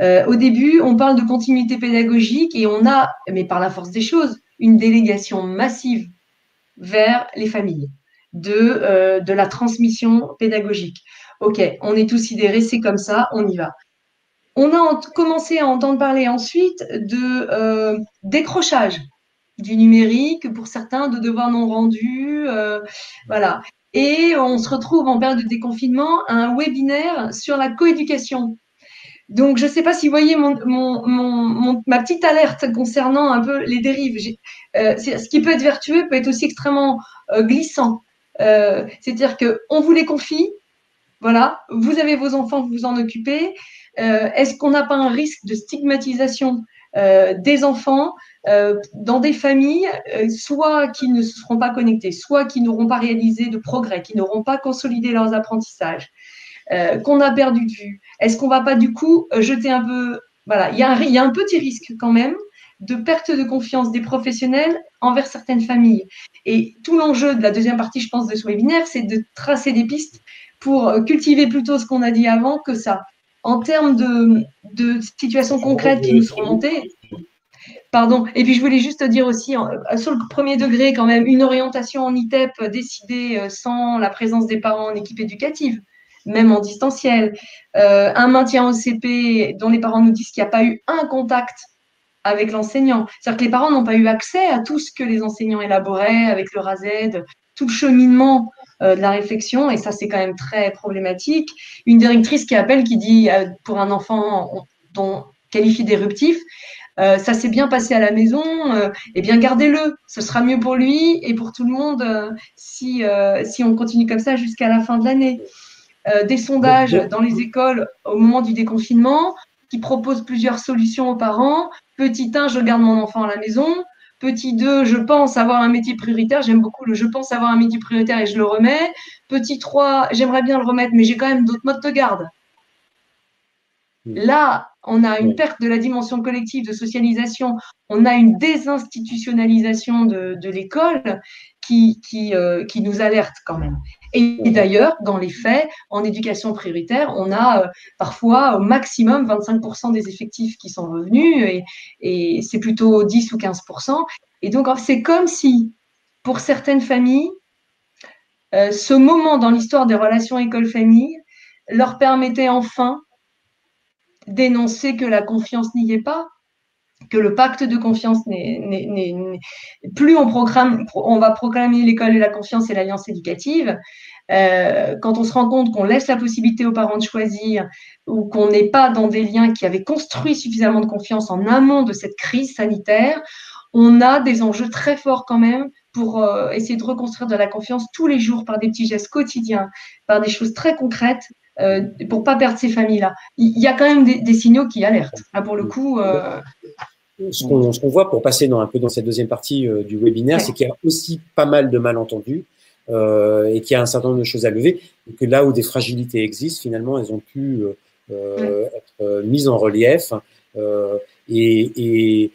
Au début, on parle de continuité pédagogique et on a, mais par la force des choses, une délégation massive vers les familles de la transmission pédagogique. OK, on est tous sidérés, c'est comme ça, on y va. On a commencé à entendre parler ensuite de décrochage du numérique, pour certains, de devoirs non rendus, voilà. Et on se retrouve en période de déconfinement à un webinaire sur la coéducation. Donc, je ne sais pas si vous voyez ma petite alerte concernant un peu les dérives. Ce qui peut être vertueux peut être aussi extrêmement glissant. C'est-à-dire qu'on vous les confie, voilà, vous avez vos enfants, vous vous en occupez. Est-ce qu'on n'a pas un risque de stigmatisation des enfants dans des familles, soit qui ne se seront pas connectés, soit qui n'auront pas réalisé de progrès, qui n'auront pas consolidé leurs apprentissages, qu'on a perdu de vue? Est-ce qu'on ne va pas du coup jeter un peu… Voilà, il y a un petit risque quand même de perte de confiance des professionnels envers certaines familles. Et tout l'enjeu de la deuxième partie, je pense, de ce webinaire, c'est de tracer des pistes pour cultiver plutôt ce qu'on a dit avant que ça. En termes de situations concrètes qui nous sont remontées, pardon, et puis je voulais juste dire aussi, sur le premier degré, quand même, une orientation en ITEP décidée sans la présence des parents en équipe éducative, même en distanciel, un maintien au CP dont les parents nous disent qu'il n'y a pas eu un contact avec l'enseignant. C'est-à-dire que les parents n'ont pas eu accès à tout ce que les enseignants élaboraient avec le RASED, tout le cheminement de la réflexion, et ça, c'est quand même très problématique. Une directrice qui appelle, qui dit pour un enfant dont qualifie d'éruptif, ça s'est bien passé à la maison, eh bien gardez-le, ce sera mieux pour lui et pour tout le monde si on continue comme ça jusqu'à la fin de l'année. Des sondages dans les écoles au moment du déconfinement qui proposent plusieurs solutions aux parents. Petit 1, je garde mon enfant à la maison. Petit 2, je pense avoir un métier prioritaire. J'aime beaucoup le je pense avoir un métier prioritaire et je le remets. Petit 3, j'aimerais bien le remettre, mais j'ai quand même d'autres modes de garde. Là, on a une perte de la dimension collective de socialisation, on a une désinstitutionnalisation de l'école qui nous alertent quand même. Et d'ailleurs, dans les faits, en éducation prioritaire, on a parfois au maximum 25% des effectifs qui sont revenus et c'est plutôt 10 ou 15%. Et donc, c'est comme si, pour certaines familles, ce moment dans l'histoire des relations école-famille leur permettait enfin d'énoncer que la confiance n'y est pas, que le pacte de confiance plus on va proclamer l'école et la confiance et l'alliance éducative. Quand on se rend compte qu'on laisse la possibilité aux parents de choisir ou qu'on n'est pas dans des liens qui avaient construit suffisamment de confiance en amont de cette crise sanitaire, on a des enjeux très forts quand même pour essayer de reconstruire de la confiance tous les jours par des petits gestes quotidiens, par des choses très concrètes pour ne pas perdre ces familles-là. Il y a quand même des signaux qui alertent. Là, pour le coup… Ce qu'on voit, pour passer un peu dans cette deuxième partie du webinaire, c'est qu'il y a aussi pas mal de malentendus et qu'il y a un certain nombre de choses à lever, et que là où des fragilités existent, finalement, elles ont pu être mises en relief et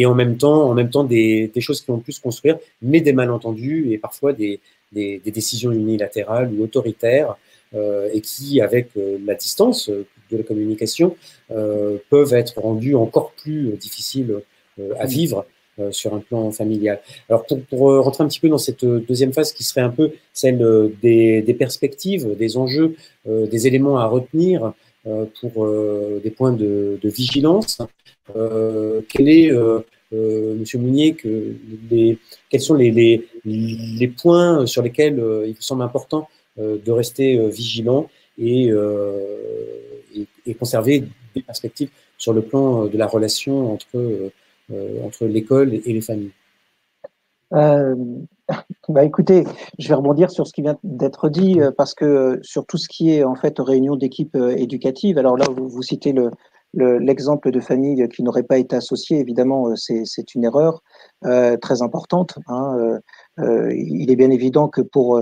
en même temps des choses qui ont pu se construire, mais des malentendus et parfois des décisions unilatérales ou autoritaires et qui, avec la distance de la communication, peuvent être rendues encore plus difficiles à vivre sur un plan familial. Alors, pour rentrer un petit peu dans cette deuxième phase qui serait un peu celle des perspectives, des enjeux, des éléments à retenir pour des points de vigilance, quel est, Monsieur Mounier, quels sont les points sur lesquels il vous semble important de rester vigilant et conserver des perspectives sur le plan de la relation entre l'école et les familles? Écoutez, je vais rebondir sur ce qui vient d'être dit parce que sur tout ce qui est en fait réunion d'équipe éducative, alors là vous citez l'exemple de famille qui n'aurait pas été associée, évidemment c'est une erreur très importante. Il est bien évident que pour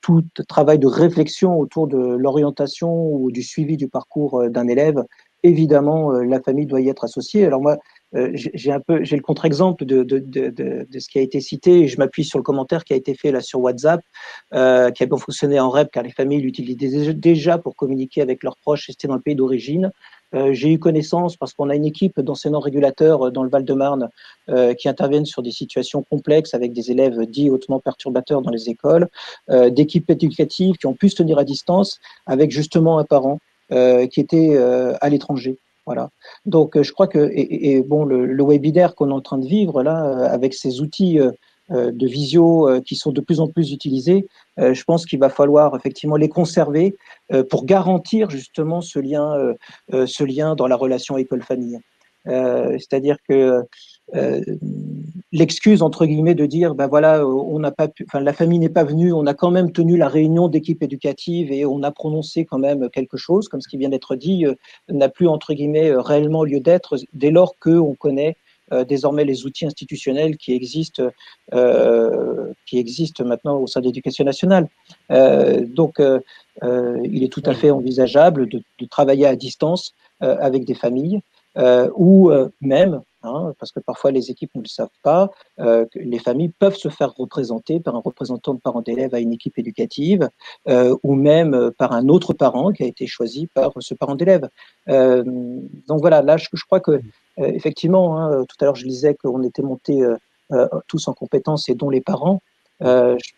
tout travail de réflexion autour de l'orientation ou du suivi du parcours d'un élève, évidemment la famille doit y être associée. Alors moi, j'ai le contre-exemple de ce qui a été cité et je m'appuie sur le commentaire qui a été fait là sur WhatsApp, qui a bien fonctionné en REP car les familles l'utilisaient déjà pour communiquer avec leurs proches et c'était dans le pays d'origine. J'ai eu connaissance parce qu'on a une équipe d'enseignants régulateurs dans le Val-de-Marne qui interviennent sur des situations complexes avec des élèves dits hautement perturbateurs dans les écoles, d'équipes éducatives qui ont pu se tenir à distance avec justement un parent qui était à l'étranger. Voilà. Donc, je crois que bon, le webinaire qu'on est en train de vivre là, avec ces outils de visio qui sont de plus en plus utilisés, je pense qu'il va falloir effectivement les conserver pour garantir justement ce lien dans la relation école-famille. C'est-à-dire que l'excuse entre guillemets de dire ben voilà on n'a pas pu, enfin la famille n'est pas venue, on a quand même tenu la réunion d'équipe éducative et on a prononcé quand même quelque chose comme ce qui vient d'être dit n'a plus entre guillemets réellement lieu d'être dès lors que on connaît désormais les outils institutionnels qui existent maintenant au sein de l'Éducation nationale. Donc il est tout à fait envisageable de travailler à distance avec des familles ou même parce que parfois les équipes ne le savent pas, les familles peuvent se faire représenter par un représentant de parents d'élèves à une équipe éducative ou même par un autre parent qui a été choisi par ce parent d'élève. Donc voilà, là je crois que effectivement, tout à l'heure je disais qu'on était montés tous en compétences et dont les parents.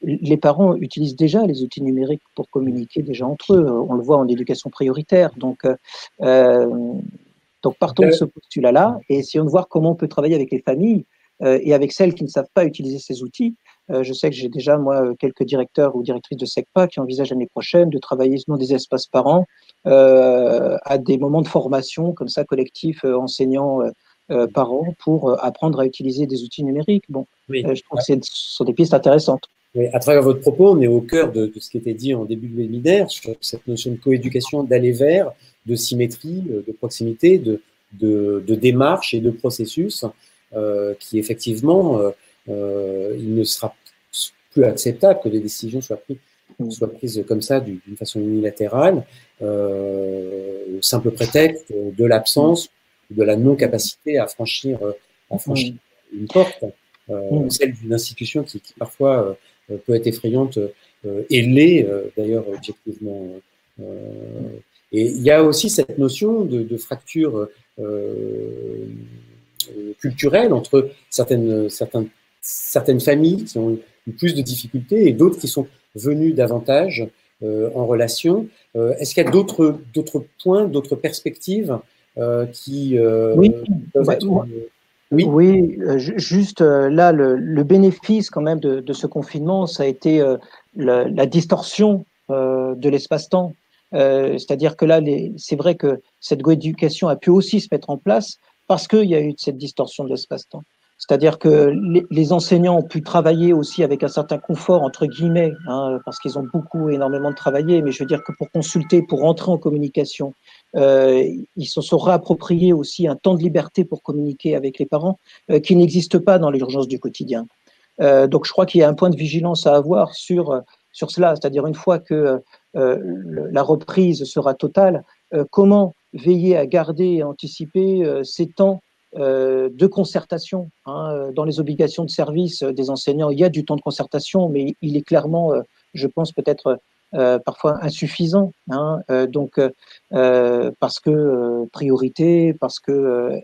Les parents utilisent déjà les outils numériques pour communiquer déjà entre eux. On le voit en éducation prioritaire. Donc partons de ce postulat-là et essayons de voir comment on peut travailler avec les familles et avec celles qui ne savent pas utiliser ces outils. Je sais que j'ai déjà, moi, quelques directeurs ou directrices de SECPA qui envisagent l'année prochaine de travailler dans des espaces parents à des moments de formation comme ça, collectifs, enseignants, parents, pour apprendre à utiliser des outils numériques. Bon, oui. Je trouve que ce sont des pistes intéressantes. Oui, à travers votre propos, on est au cœur de ce qui était dit en début de webinaire sur cette notion de coéducation, d'aller vers, de symétrie, de proximité, de démarche et de processus qui effectivement, il ne sera plus acceptable que les décisions soient prises comme ça d'une façon unilatérale au simple prétexte de l'absence, de la non-capacité à franchir une porte. celle d'une institution qui parfois peut être effrayante et l'est d'ailleurs objectivement. Et il y a aussi cette notion de fracture culturelle entre certaines familles qui ont eu plus de difficultés et d'autres qui sont venues davantage en relation. Est-ce qu'il y a d'autres points, d'autres perspectives qui Oui, peuvent être… Oui, oui, juste là, le bénéfice quand même de ce confinement, ça a été la distorsion de l'espace-temps. C'est-à-dire que là, c'est vrai que cette coéducation a pu aussi se mettre en place parce qu'il y a eu cette distorsion de l'espace-temps. C'est-à-dire que les enseignants ont pu travailler aussi avec un certain confort, entre guillemets, hein, parce qu'ils ont énormément travaillé, mais je veux dire que pour consulter, pour rentrer en communication, ils se sont réappropriés aussi un temps de liberté pour communiquer avec les parents qui n'existe pas dans l'urgence du quotidien. Donc je crois qu'il y a un point de vigilance à avoir sur cela, c'est-à-dire une fois que la reprise sera totale, comment veiller à garder et anticiper ces temps de concertation. Hein. Dans les obligations de service des enseignants, il y a du temps de concertation, mais il est clairement, je pense, peut-être parfois insuffisant. Hein. Donc, parce que priorité, parce que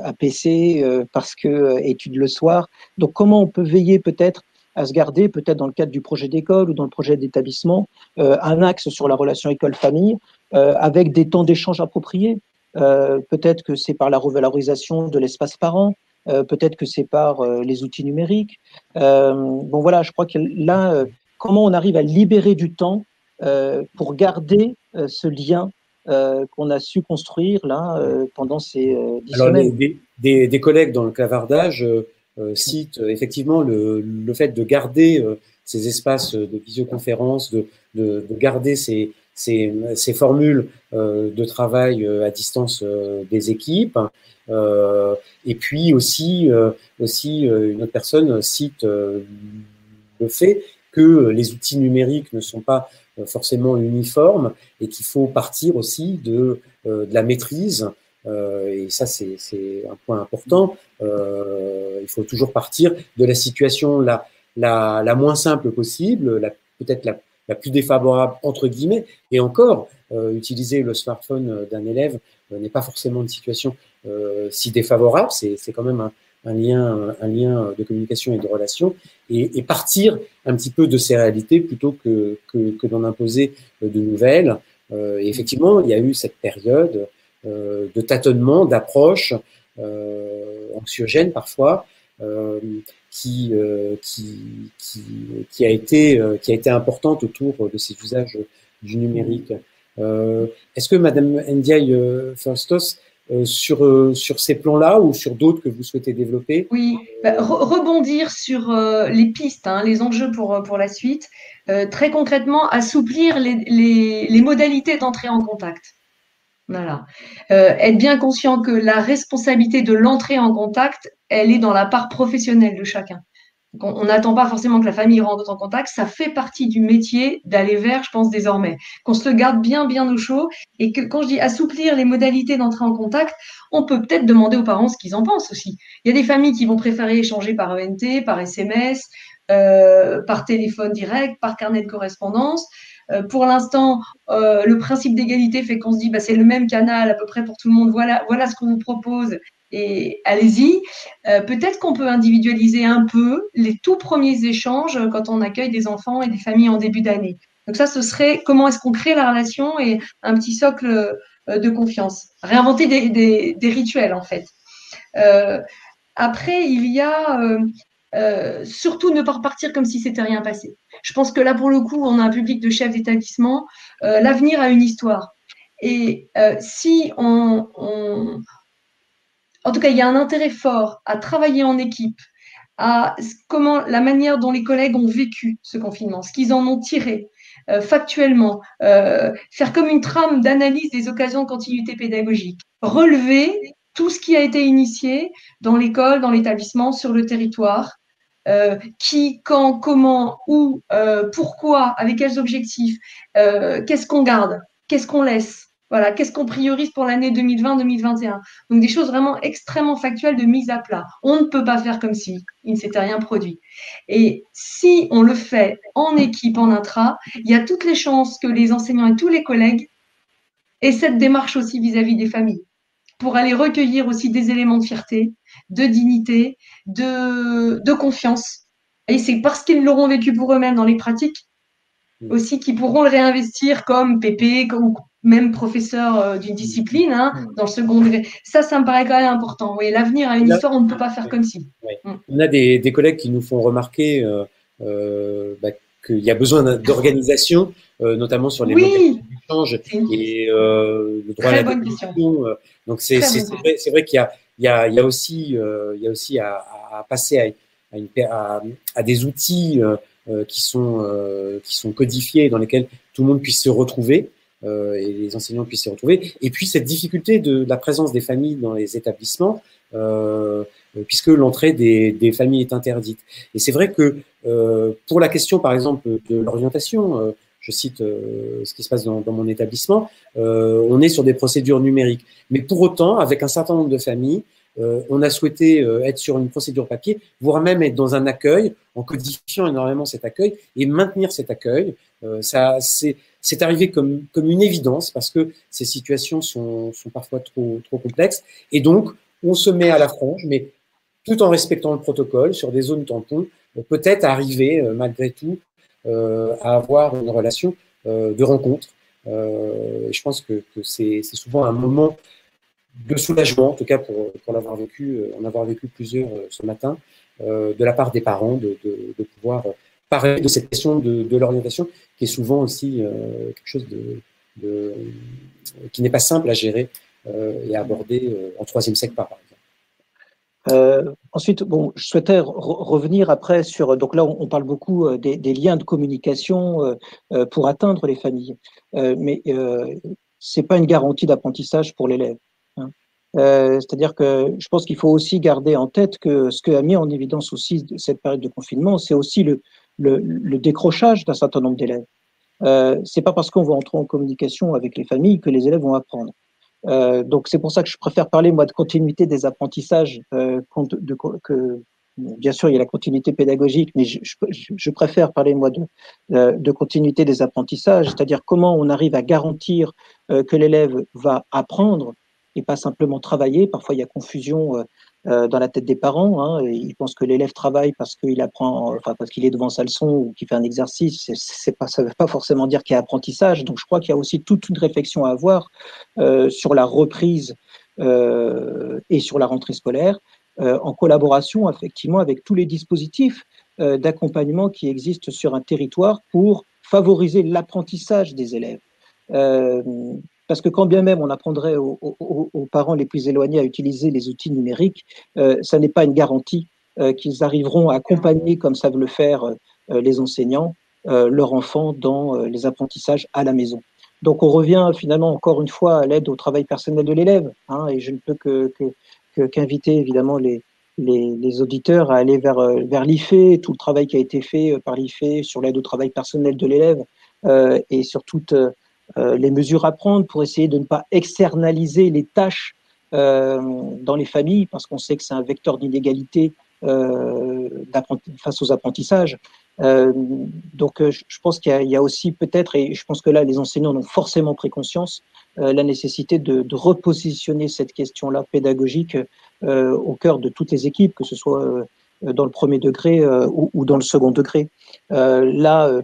APC, parce que études le soir. Donc, comment on peut veiller peut-être à se garder, peut-être dans le cadre du projet d'école ou dans le projet d'établissement, un axe sur la relation école-famille avec des temps d'échange appropriés. Peut-être que c'est par la revalorisation de l'espace parent, peut-être que c'est par les outils numériques. Bon voilà, je crois que là, comment on arrive à libérer du temps pour garder ce lien qu'on a su construire là pendant ces 10 semaines. Des collègues dans le clavardage citent effectivement le fait de garder ces espaces de visioconférence, de garder ces formules de travail à distance des équipes. Et puis aussi une autre personne cite le fait que les outils numériques ne sont pas forcément uniformes et qu'il faut partir aussi de la maîtrise. Et ça, c'est un point important. Il faut toujours partir de la situation la moins simple possible, peut-être la plus défavorable, entre guillemets. Et encore, utiliser le smartphone d'un élève n'est pas forcément une situation si défavorable. C'est quand même un lien de communication et de relation. Et partir un petit peu de ces réalités plutôt que d'en imposer de nouvelles. Et effectivement, il y a eu cette période de tâtonnement, d'approche anxiogène parfois, qui a été importante autour de ces usages du numérique. Est-ce que Madame Ndiaye Fastos, sur ces plans-là ou sur d'autres que vous souhaitez développer? Oui, rebondir sur les pistes, hein, les enjeux pour la suite. Très concrètement, assouplir les modalités d'entrée en contact. Voilà. Être bien conscient que la responsabilité de l'entrée en contact, elle est dans la part professionnelle de chacun. On n'attend pas forcément que la famille rentre en contact, ça fait partie du métier d'aller vers, je pense, désormais. Qu'on se le garde bien au chaud et que quand je dis assouplir les modalités d'entrée en contact, on peut peut-être demander aux parents ce qu'ils en pensent aussi. Il y a des familles qui vont préférer échanger par ENT, par SMS, par téléphone direct, par carnet de correspondance. Pour l'instant, le principe d'égalité fait qu'on se dit c'est le même canal à peu près pour tout le monde. Voilà ce qu'on vous propose et allez-y. Peut-être qu'on peut individualiser un peu les tout premiers échanges quand on accueille des enfants et des familles en début d'année. Donc ça, ce serait comment est-ce qu'on crée la relation et un petit socle de confiance. Réinventer des rituels en fait. Après, il y a surtout ne pas repartir comme si c'était rien passé. Je pense que là, pour le coup, on a un public de chefs d'établissement. L'avenir a une histoire. Et si en tout cas, il y a un intérêt fort à travailler en équipe, à la manière dont les collègues ont vécu ce confinement, ce qu'ils en ont tiré factuellement, faire comme une trame d'analyse des occasions de continuité pédagogique, relever tout ce qui a été initié dans l'école, dans l'établissement, sur le territoire, qui, quand, comment, où, pourquoi, avec quels objectifs, qu'est-ce qu'on garde, qu'est-ce qu'on laisse, Voilà, qu'est-ce qu'on priorise pour l'année 2020-2021? Donc des choses vraiment extrêmement factuelles de mise à plat. On ne peut pas faire comme si il ne s'était rien produit. Et si on le fait en équipe, en intra, il y a toutes les chances que les enseignants et tous les collègues aient cette démarche aussi vis-à-vis des familles, pour aller recueillir aussi des éléments de fierté, de dignité, de confiance. Et c'est parce qu'ils l'auront vécu pour eux-mêmes dans les pratiques aussi qu'ils pourront le réinvestir comme PP, comme même professeur d'une discipline, hein, dans le second degré. Ça me paraît quand même important. Oui, l'avenir a une histoire, on ne peut pas faire comme si. Ouais. On a des collègues qui nous font remarquer qu'il y a besoin d'organisation, notamment sur les modèles d'échange et le droit à la décision. Donc c'est vrai qu'il y a aussi à passer à des outils qui sont codifiés, dans lesquels tout le monde puisse se retrouver. Et les enseignants puissent s'y retrouver. Et puis cette difficulté de la présence des familles dans les établissements, puisque l'entrée des familles est interdite. Et c'est vrai que pour la question, par exemple, de l'orientation, je cite ce qui se passe dans mon établissement, on est sur des procédures numériques. Mais pour autant, avec un certain nombre de familles, on a souhaité être sur une procédure papier, voire même être dans un accueil, en codifiant énormément cet accueil et maintenir cet accueil. C'est arrivé comme une évidence parce que ces situations sont parfois trop complexes. Et donc, on se met à la frange, mais tout en respectant le protocole sur des zones tampons, peut-être arriver malgré tout à avoir une relation de rencontre. Je pense que c'est souvent un moment de soulagement, en tout cas pour l'avoir vécu, en avoir vécu plusieurs ce matin, de la part des parents, de pouvoir parler de cette question de l'orientation, qui est souvent aussi quelque chose qui n'est pas simple à gérer et à aborder en troisième secteur, par exemple. Ensuite, bon, je souhaitais revenir après sur. Donc là, on parle beaucoup des liens de communication pour atteindre les familles, mais c'est pas une garantie d'apprentissage pour l'élève. Hein. C'est-à-dire que je pense qu'il faut aussi garder en tête que ce que a mis en évidence aussi cette période de confinement, c'est aussi le décrochage d'un certain nombre d'élèves. C'est pas parce qu'on va entrer en communication avec les familles que les élèves vont apprendre. Donc c'est pour ça que je préfère parler moi de continuité des apprentissages que bien sûr il y a la continuité pédagogique, mais je préfère parler moi de continuité des apprentissages, c'est-à-dire comment on arrive à garantir que l'élève va apprendre et pas simplement travailler. Parfois il y a confusion dans la tête des parents, hein, ils pensent que l'élève travaille parce qu'il apprend, enfin parce qu'il est devant sa leçon ou qu'il fait un exercice. Ça ne veut pas forcément dire qu'il y a apprentissage. Donc je crois qu'il y a aussi toute une réflexion à avoir sur la reprise et sur la rentrée scolaire, en collaboration effectivement avec tous les dispositifs d'accompagnement qui existent sur un territoire pour favoriser l'apprentissage des élèves. Parce que quand bien même on apprendrait aux parents les plus éloignés à utiliser les outils numériques, ça n'est pas une garantie qu'ils arriveront à accompagner, comme savent le faire les enseignants, leur enfant dans les apprentissages à la maison. Donc on revient finalement encore une fois à l'aide au travail personnel de l'élève, hein, et je ne peux qu'inviter évidemment les auditeurs à aller vers l'IFE, tout le travail qui a été fait par l'IFE sur l'aide au travail personnel de l'élève et sur toutes les mesures à prendre pour essayer de ne pas externaliser les tâches dans les familles, parce qu'on sait que c'est un vecteur d'inégalité face aux apprentissages. Donc je pense qu'il y a aussi peut-être, et je pense que là les enseignants en ont forcément pris conscience, la nécessité de repositionner cette question-là pédagogique au cœur de toutes les équipes, que ce soit dans le premier degré ou dans le second degré. Là,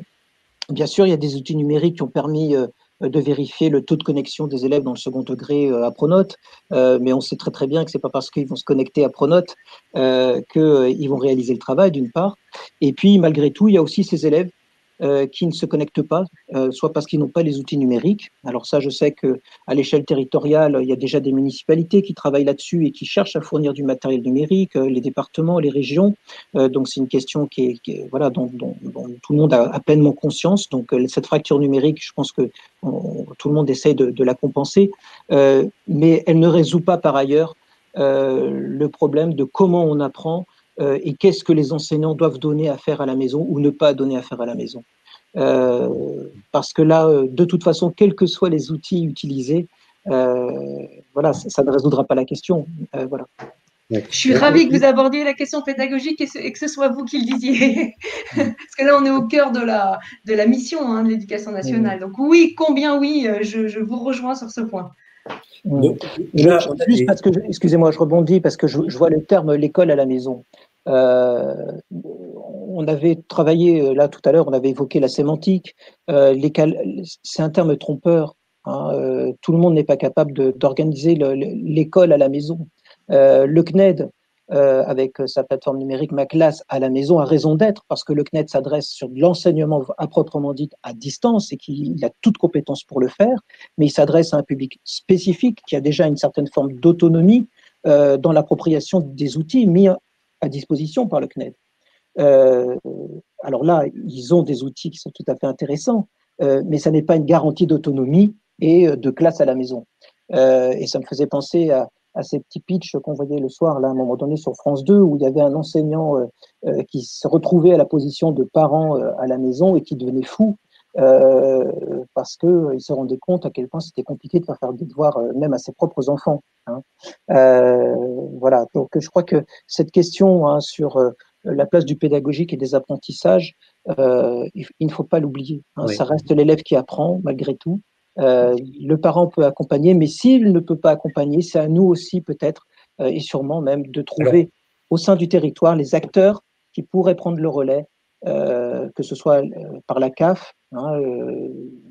bien sûr, il y a des outils numériques qui ont permis de vérifier le taux de connexion des élèves dans le second degré à Pronote, mais on sait très très bien que c'est pas parce qu'ils vont se connecter à Pronote qu'ils vont réaliser le travail, d'une part. Et puis, malgré tout, il y a aussi ces élèves qui ne se connectent pas, soit parce qu'ils n'ont pas les outils numériques. Alors ça, je sais qu'à l'échelle territoriale, il y a déjà des municipalités qui travaillent là-dessus et qui cherchent à fournir du matériel numérique, les départements, les régions. Donc c'est une question voilà, dont tout le monde a pleinement conscience. Donc cette fracture numérique, je pense que tout le monde essaye de la compenser, mais elle ne résout pas par ailleurs le problème de comment on apprend et qu'est-ce que les enseignants doivent donner à faire à la maison ou ne pas donner à faire à la maison. parce que là, de toute façon, quels que soient les outils utilisés, voilà, ça ne résoudra pas la question. Voilà. Je suis ravie que vous abordiez la question pédagogique et que ce soit vous qui le disiez. Parce que là, on est au cœur de la mission de l'éducation nationale. Donc oui, combien oui, je vous rejoins sur ce point. Juste parce que, excusez-moi, je rebondis parce que je vois le terme l'école à la maison. On avait travaillé là tout à l'heure, on avait évoqué la sémantique. C'est un terme trompeur. Hein, tout le monde n'est pas capable d'organiser l'école à la maison. Le CNED, avec sa plateforme numérique Ma Classe à la maison, a raison d'être parce que le CNED s'adresse sur de l'enseignement à proprement dit à distance et qu'il a toute compétence pour le faire, mais il s'adresse à un public spécifique qui a déjà une certaine forme d'autonomie dans l'appropriation des outils mis à disposition par le CNED. Alors là, ils ont des outils qui sont tout à fait intéressants, mais ça n'est pas une garantie d'autonomie et de classe à la maison. Et ça me faisait penser à ces petits pitchs qu'on voyait le soir, là, à un moment donné, sur France 2, où il y avait un enseignant qui se retrouvait à la position de parent à la maison et qui devenait fou parce qu'il se rendait compte à quel point c'était compliqué de faire des devoirs même à ses propres enfants. Hein. Voilà, donc je crois que cette question sur la place du pédagogique et des apprentissages, il ne faut pas l'oublier. Hein. Oui. Ça reste l'élève qui apprend malgré tout. Le parent peut accompagner, mais s'il ne peut pas accompagner, c'est à nous aussi peut-être, et sûrement même, de trouver au sein du territoire les acteurs qui pourraient prendre le relais, que ce soit par la CAF, hein,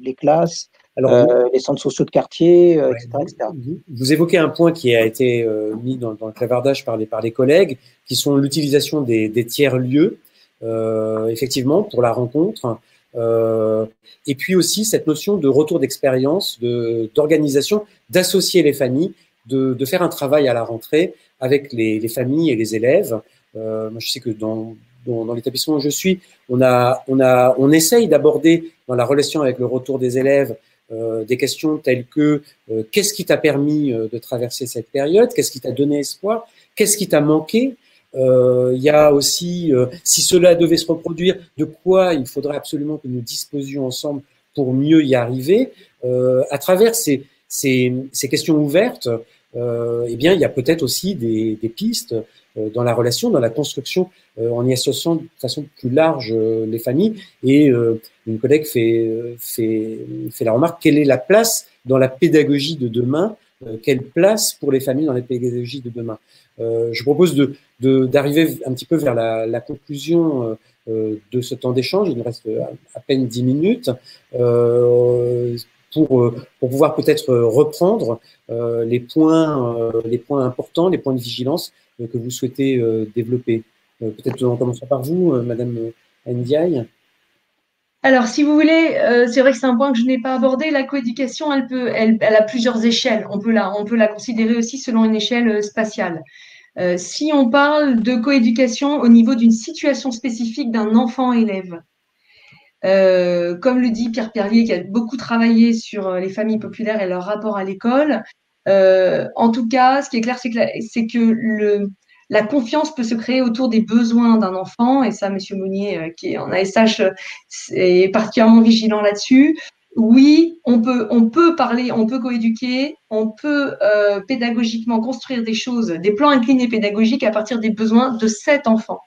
les classes, les centres sociaux de quartier, etc., etc. Vous évoquez un point qui a été mis dans le clavardage par les collègues, qui sont l'utilisation des tiers-lieux, effectivement, pour la rencontre. Et puis aussi cette notion de retour d'expérience, d'organisation, d'associer les familles, de faire un travail à la rentrée avec les familles et les élèves. Moi, je sais que dans l'établissement où je suis, on essaye d'aborder dans la relation avec le retour des élèves des questions telles que qu'est-ce qui t'a permis de traverser cette période, qu'est-ce qui t'a donné espoir, qu'est-ce qui t'a manqué. Il y a aussi, si cela devait se reproduire, de quoi il faudrait absolument que nous disposions ensemble pour mieux y arriver. À travers ces questions ouvertes, eh bien, il y a peut-être aussi des pistes dans la relation, dans la construction, en y associant de façon plus large les familles. Et une collègue fait la remarque, quelle est la place dans la pédagogie de demain, quelle place pour les familles dans la pédagogie de demain. Je propose d'arriver un petit peu vers la conclusion de ce temps d'échange. Il nous reste à peine 10 minutes pour pouvoir peut-être reprendre les points importants, les points de vigilance que vous souhaitez développer. Peut-être en commençant par vous, Madame Ndiaye. Alors, si vous voulez, c'est vrai que c'est un point que je n'ai pas abordé. La coéducation, elle a plusieurs échelles. On peut la considérer aussi selon une échelle spatiale. Si on parle de coéducation au niveau d'une situation spécifique d'un enfant-élève, comme le dit Pierre Perlier, qui a beaucoup travaillé sur les familles populaires et leur rapport à l'école, en tout cas, ce qui est clair, c'est que la confiance peut se créer autour des besoins d'un enfant, et ça, M. Monnier, qui est en ASH, est particulièrement vigilant là-dessus. Oui, on peut parler, on peut coéduquer, on peut pédagogiquement construire des choses, des plans inclinés pédagogiques à partir des besoins de cet enfant.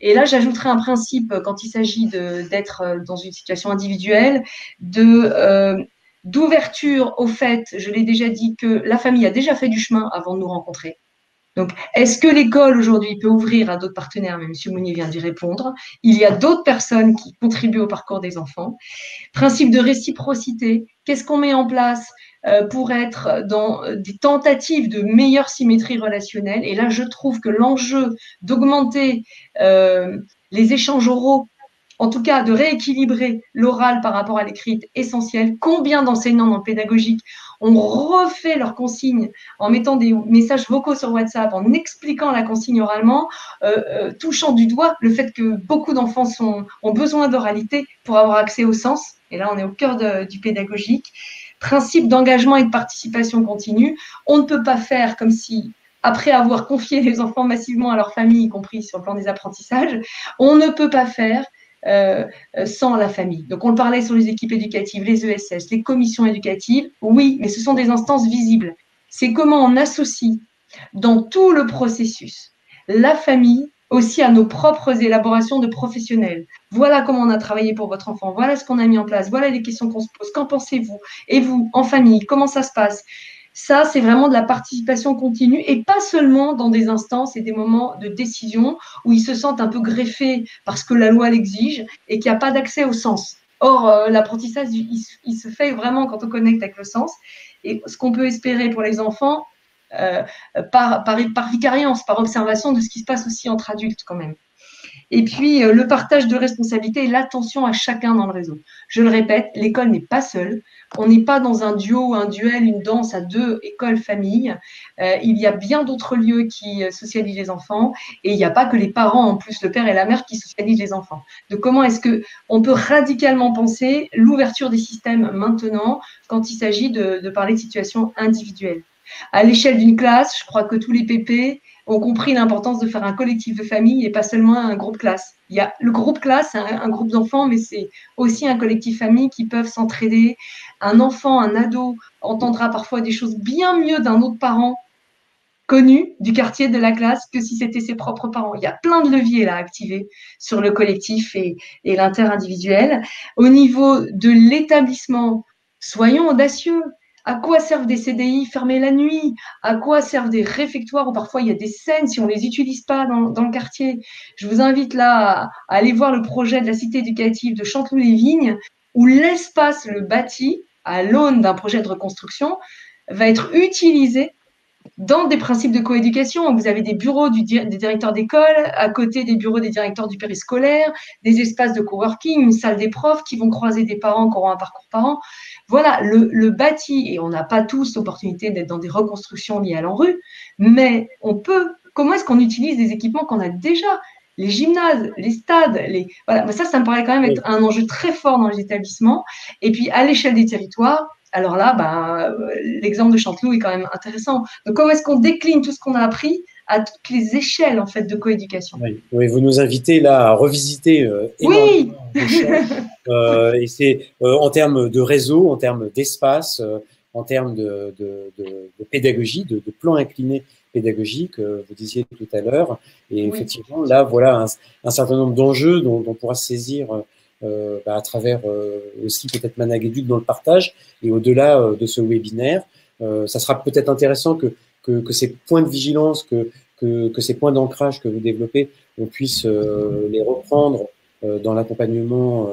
Et là, j'ajouterai un principe quand il s'agit d'être dans une situation individuelle, d'ouverture au fait, je l'ai déjà dit, que la famille a déjà fait du chemin avant de nous rencontrer. Donc, est-ce que l'école aujourd'hui peut ouvrir à d'autres partenaires? Mais M. Monnier vient d'y répondre. Il y a d'autres personnes qui contribuent au parcours des enfants. Principe de réciprocité. Qu'est-ce qu'on met en place pour être dans des tentatives de meilleure symétrie relationnelle? Et là, je trouve que l'enjeu d'augmenter les échanges oraux, en tout cas de rééquilibrer l'oral par rapport à l'écrit, est essentiel. Combien d'enseignants dans le pédagogique ont refait leurs consignes en mettant des messages vocaux sur WhatsApp, en expliquant la consigne oralement, touchant du doigt le fait que beaucoup d'enfants ont besoin d'oralité pour avoir accès au sens. Et là, on est au cœur du pédagogique. Principe d'engagement et de participation continue. On ne peut pas faire comme si, après avoir confié les enfants massivement à leur famille, y compris sur le plan des apprentissages, on ne peut pas faire sans la famille. Donc, on le parlait sur les équipes éducatives, les ESS, les commissions éducatives. Oui, mais ce sont des instances visibles. C'est comment on associe dans tout le processus la famille aussi à nos propres élaborations de professionnels. Voilà comment on a travaillé pour votre enfant, voilà ce qu'on a mis en place, voilà les questions qu'on se pose, qu'en pensez-vous? Et vous, en famille, comment ça se passe? Ça, c'est vraiment de la participation continue et pas seulement dans des instances et des moments de décision où ils se sentent un peu greffés parce que la loi l'exige et qu'il n'y a pas d'accès au sens. Or, l'apprentissage, il se fait vraiment quand on connecte avec le sens. Et ce qu'on peut espérer pour les enfants, par vicariance, par observation de ce qui se passe aussi entre adultes quand même. Et puis, le partage de responsabilités et l'attention à chacun dans le réseau. Je le répète, l'école n'est pas seule. On n'est pas dans un duo, un duel, une danse à deux, école, famille. Il y a bien d'autres lieux qui socialisent les enfants. Et il n'y a pas que les parents, en plus, le père et la mère, qui socialisent les enfants. Donc, comment est-ce qu'on peut radicalement penser l'ouverture des systèmes maintenant quand il s'agit de parler de situations individuelles? À l'échelle d'une classe, je crois que tous les PP ont compris l'importance de faire un collectif de famille et pas seulement un groupe classe. Il y a le groupe classe, un groupe d'enfants, mais c'est aussi un collectif famille qui peuvent s'entraider. Un enfant, un ado entendra parfois des choses bien mieux d'un autre parent connu du quartier, de la classe, que si c'était ses propres parents. Il y a plein de leviers là activés sur le collectif et l'inter-individuel. Au niveau de l'établissement, soyons audacieux. À quoi servent des CDI fermés la nuit? À quoi servent des réfectoires où parfois il y a des scènes si on ne les utilise pas dans le quartier? Je vous invite là à aller voir le projet de la cité éducative de Chanteloup-les-Vignes où l'espace, le bâti, à l'aune d'un projet de reconstruction, va être utilisé dans des principes de coéducation. Vous avez des bureaux des directeurs d'école, à côté des bureaux des directeurs du périscolaire, des espaces de coworking, une salle des profs qui vont croiser des parents qui auront un parcours parent. Voilà, le bâti, et on n'a pas tous l'opportunité d'être dans des reconstructions liées à l'ANRU, mais on peut, comment est-ce qu'on utilise des équipements qu'on a déjà? Les gymnases, les stades, voilà. Ça me paraît quand même être un enjeu très fort dans les établissements. Et puis, à l'échelle des territoires, alors là, l'exemple de Chanteloup est quand même intéressant. Donc, comment est-ce qu'on décline tout ce qu'on a appris à toutes les échelles en fait de coéducation? Oui, vous nous invitez là à revisiter énormément de choses. Et c'est en termes de réseau, en termes d'espace, en termes de pédagogie, de plan incliné pédagogique, vous disiez tout à l'heure. Et effectivement, là, voilà un certain nombre d'enjeux dont on pourra se saisir à travers aussi peut-être Manageduc dans le partage et au-delà de ce webinaire. Ça sera peut-être intéressant que ces points de vigilance, que ces points d'ancrage que vous développez, on puisse les reprendre dans l'accompagnement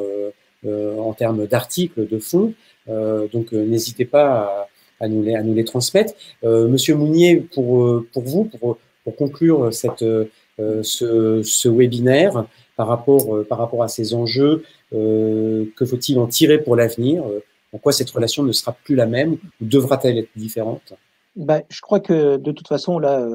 en termes d'articles, de fonds. Donc, n'hésitez pas à nous les transmettre. Monsieur Mounier, pour conclure ce webinaire, par rapport à ces enjeux, que faut-il en tirer pour l'avenir? En quoi cette relation ne sera plus la même ou devra-t-elle être différente? Je crois que de toute façon, là,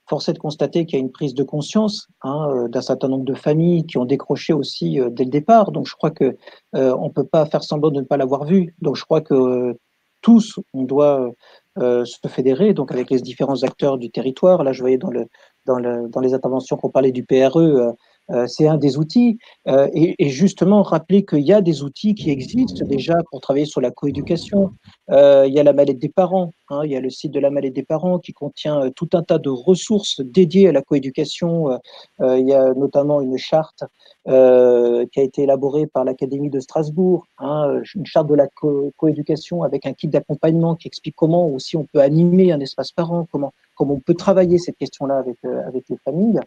force est de constater qu'il y a une prise de conscience d'un certain nombre de familles qui ont décroché aussi dès le départ. Donc je crois que on peut pas faire semblant de ne pas l'avoir vu. Donc je crois que tous, on doit se fédérer, donc avec les différents acteurs du territoire. Là, je voyais dans les interventions qu'on parlait du PRE, c'est un des outils. Et justement, rappeler qu'il y a des outils qui existent déjà pour travailler sur la coéducation. Il y a la mallette des parents, il y a le site de la mallette des parents qui contient tout un tas de ressources dédiées à la coéducation. Il y a notamment une charte qui a été élaborée par l'Académie de Strasbourg, une charte de la coéducation avec un kit d'accompagnement qui explique comment aussi on peut animer un espace parent, comment on peut travailler cette question-là avec les familles.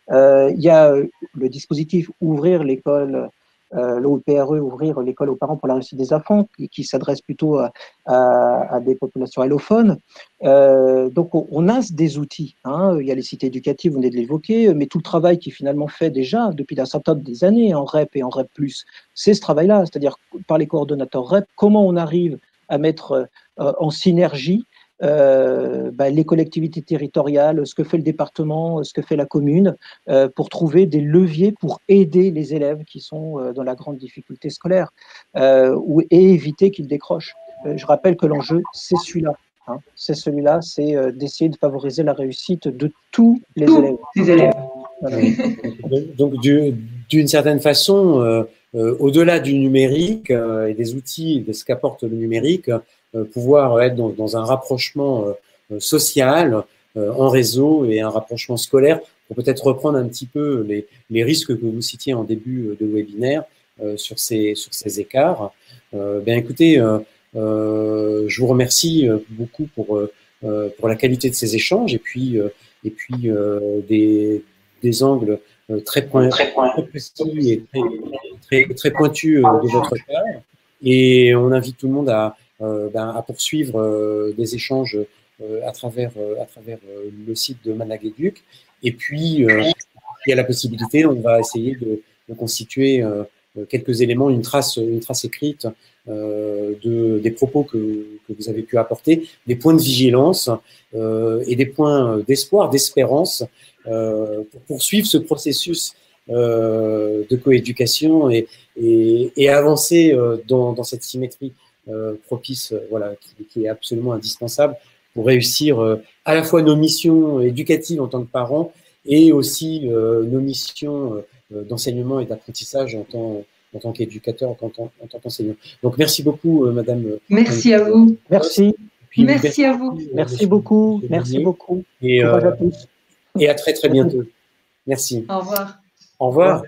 Il y a le dispositif Ouvrir l'école, l'OPRE, Ouvrir l'école aux parents pour la réussite des enfants, qui s'adresse plutôt à des populations allophones. Donc, on a des outils. Il y a les cités éducatives, vous venez de l'évoquer, mais tout le travail qui est finalement fait déjà depuis un certain nombre des années en REP et en REP+, c'est ce travail-là, c'est-à-dire par les coordonnateurs REP, comment on arrive à mettre en synergie les collectivités territoriales, ce que fait le département, ce que fait la commune, pour trouver des leviers pour aider les élèves qui sont dans la grande difficulté scolaire et éviter qu'ils décrochent. Je rappelle que l'enjeu, c'est celui-là. C'est d'essayer de favoriser la réussite de tous les élèves. Voilà. Donc, d'une certaine façon, au-delà du numérique et des outils, de ce qu'apporte le numérique, pouvoir être dans un rapprochement social, en réseau et un rapprochement scolaire, pour peut-être reprendre un petit peu les risques que vous citiez en début de webinaire sur ces écarts. Bien écoutez, je vous remercie beaucoup pour la qualité de ces échanges et puis des angles très précis et très pointus de votre part. Et on invite tout le monde à poursuivre des échanges à travers le site de Manageduc. Et puis, il y a la possibilité, on va essayer de constituer quelques éléments, une trace écrite des propos que vous avez pu apporter, des points de vigilance et des points d'espoir, d'espérance pour poursuivre ce processus de coéducation et avancer dans cette symétrie propice, voilà, qui est absolument indispensable pour réussir à la fois nos missions éducatives en tant que parents et aussi nos missions d'enseignement et d'apprentissage en tant qu'éducateur, en tant qu'enseignant. Donc, merci beaucoup, Madame. Merci à vous. Merci. Puis, merci à vous. Merci beaucoup. Merci beaucoup. Et à très, très bientôt. Merci. Au revoir. Au revoir.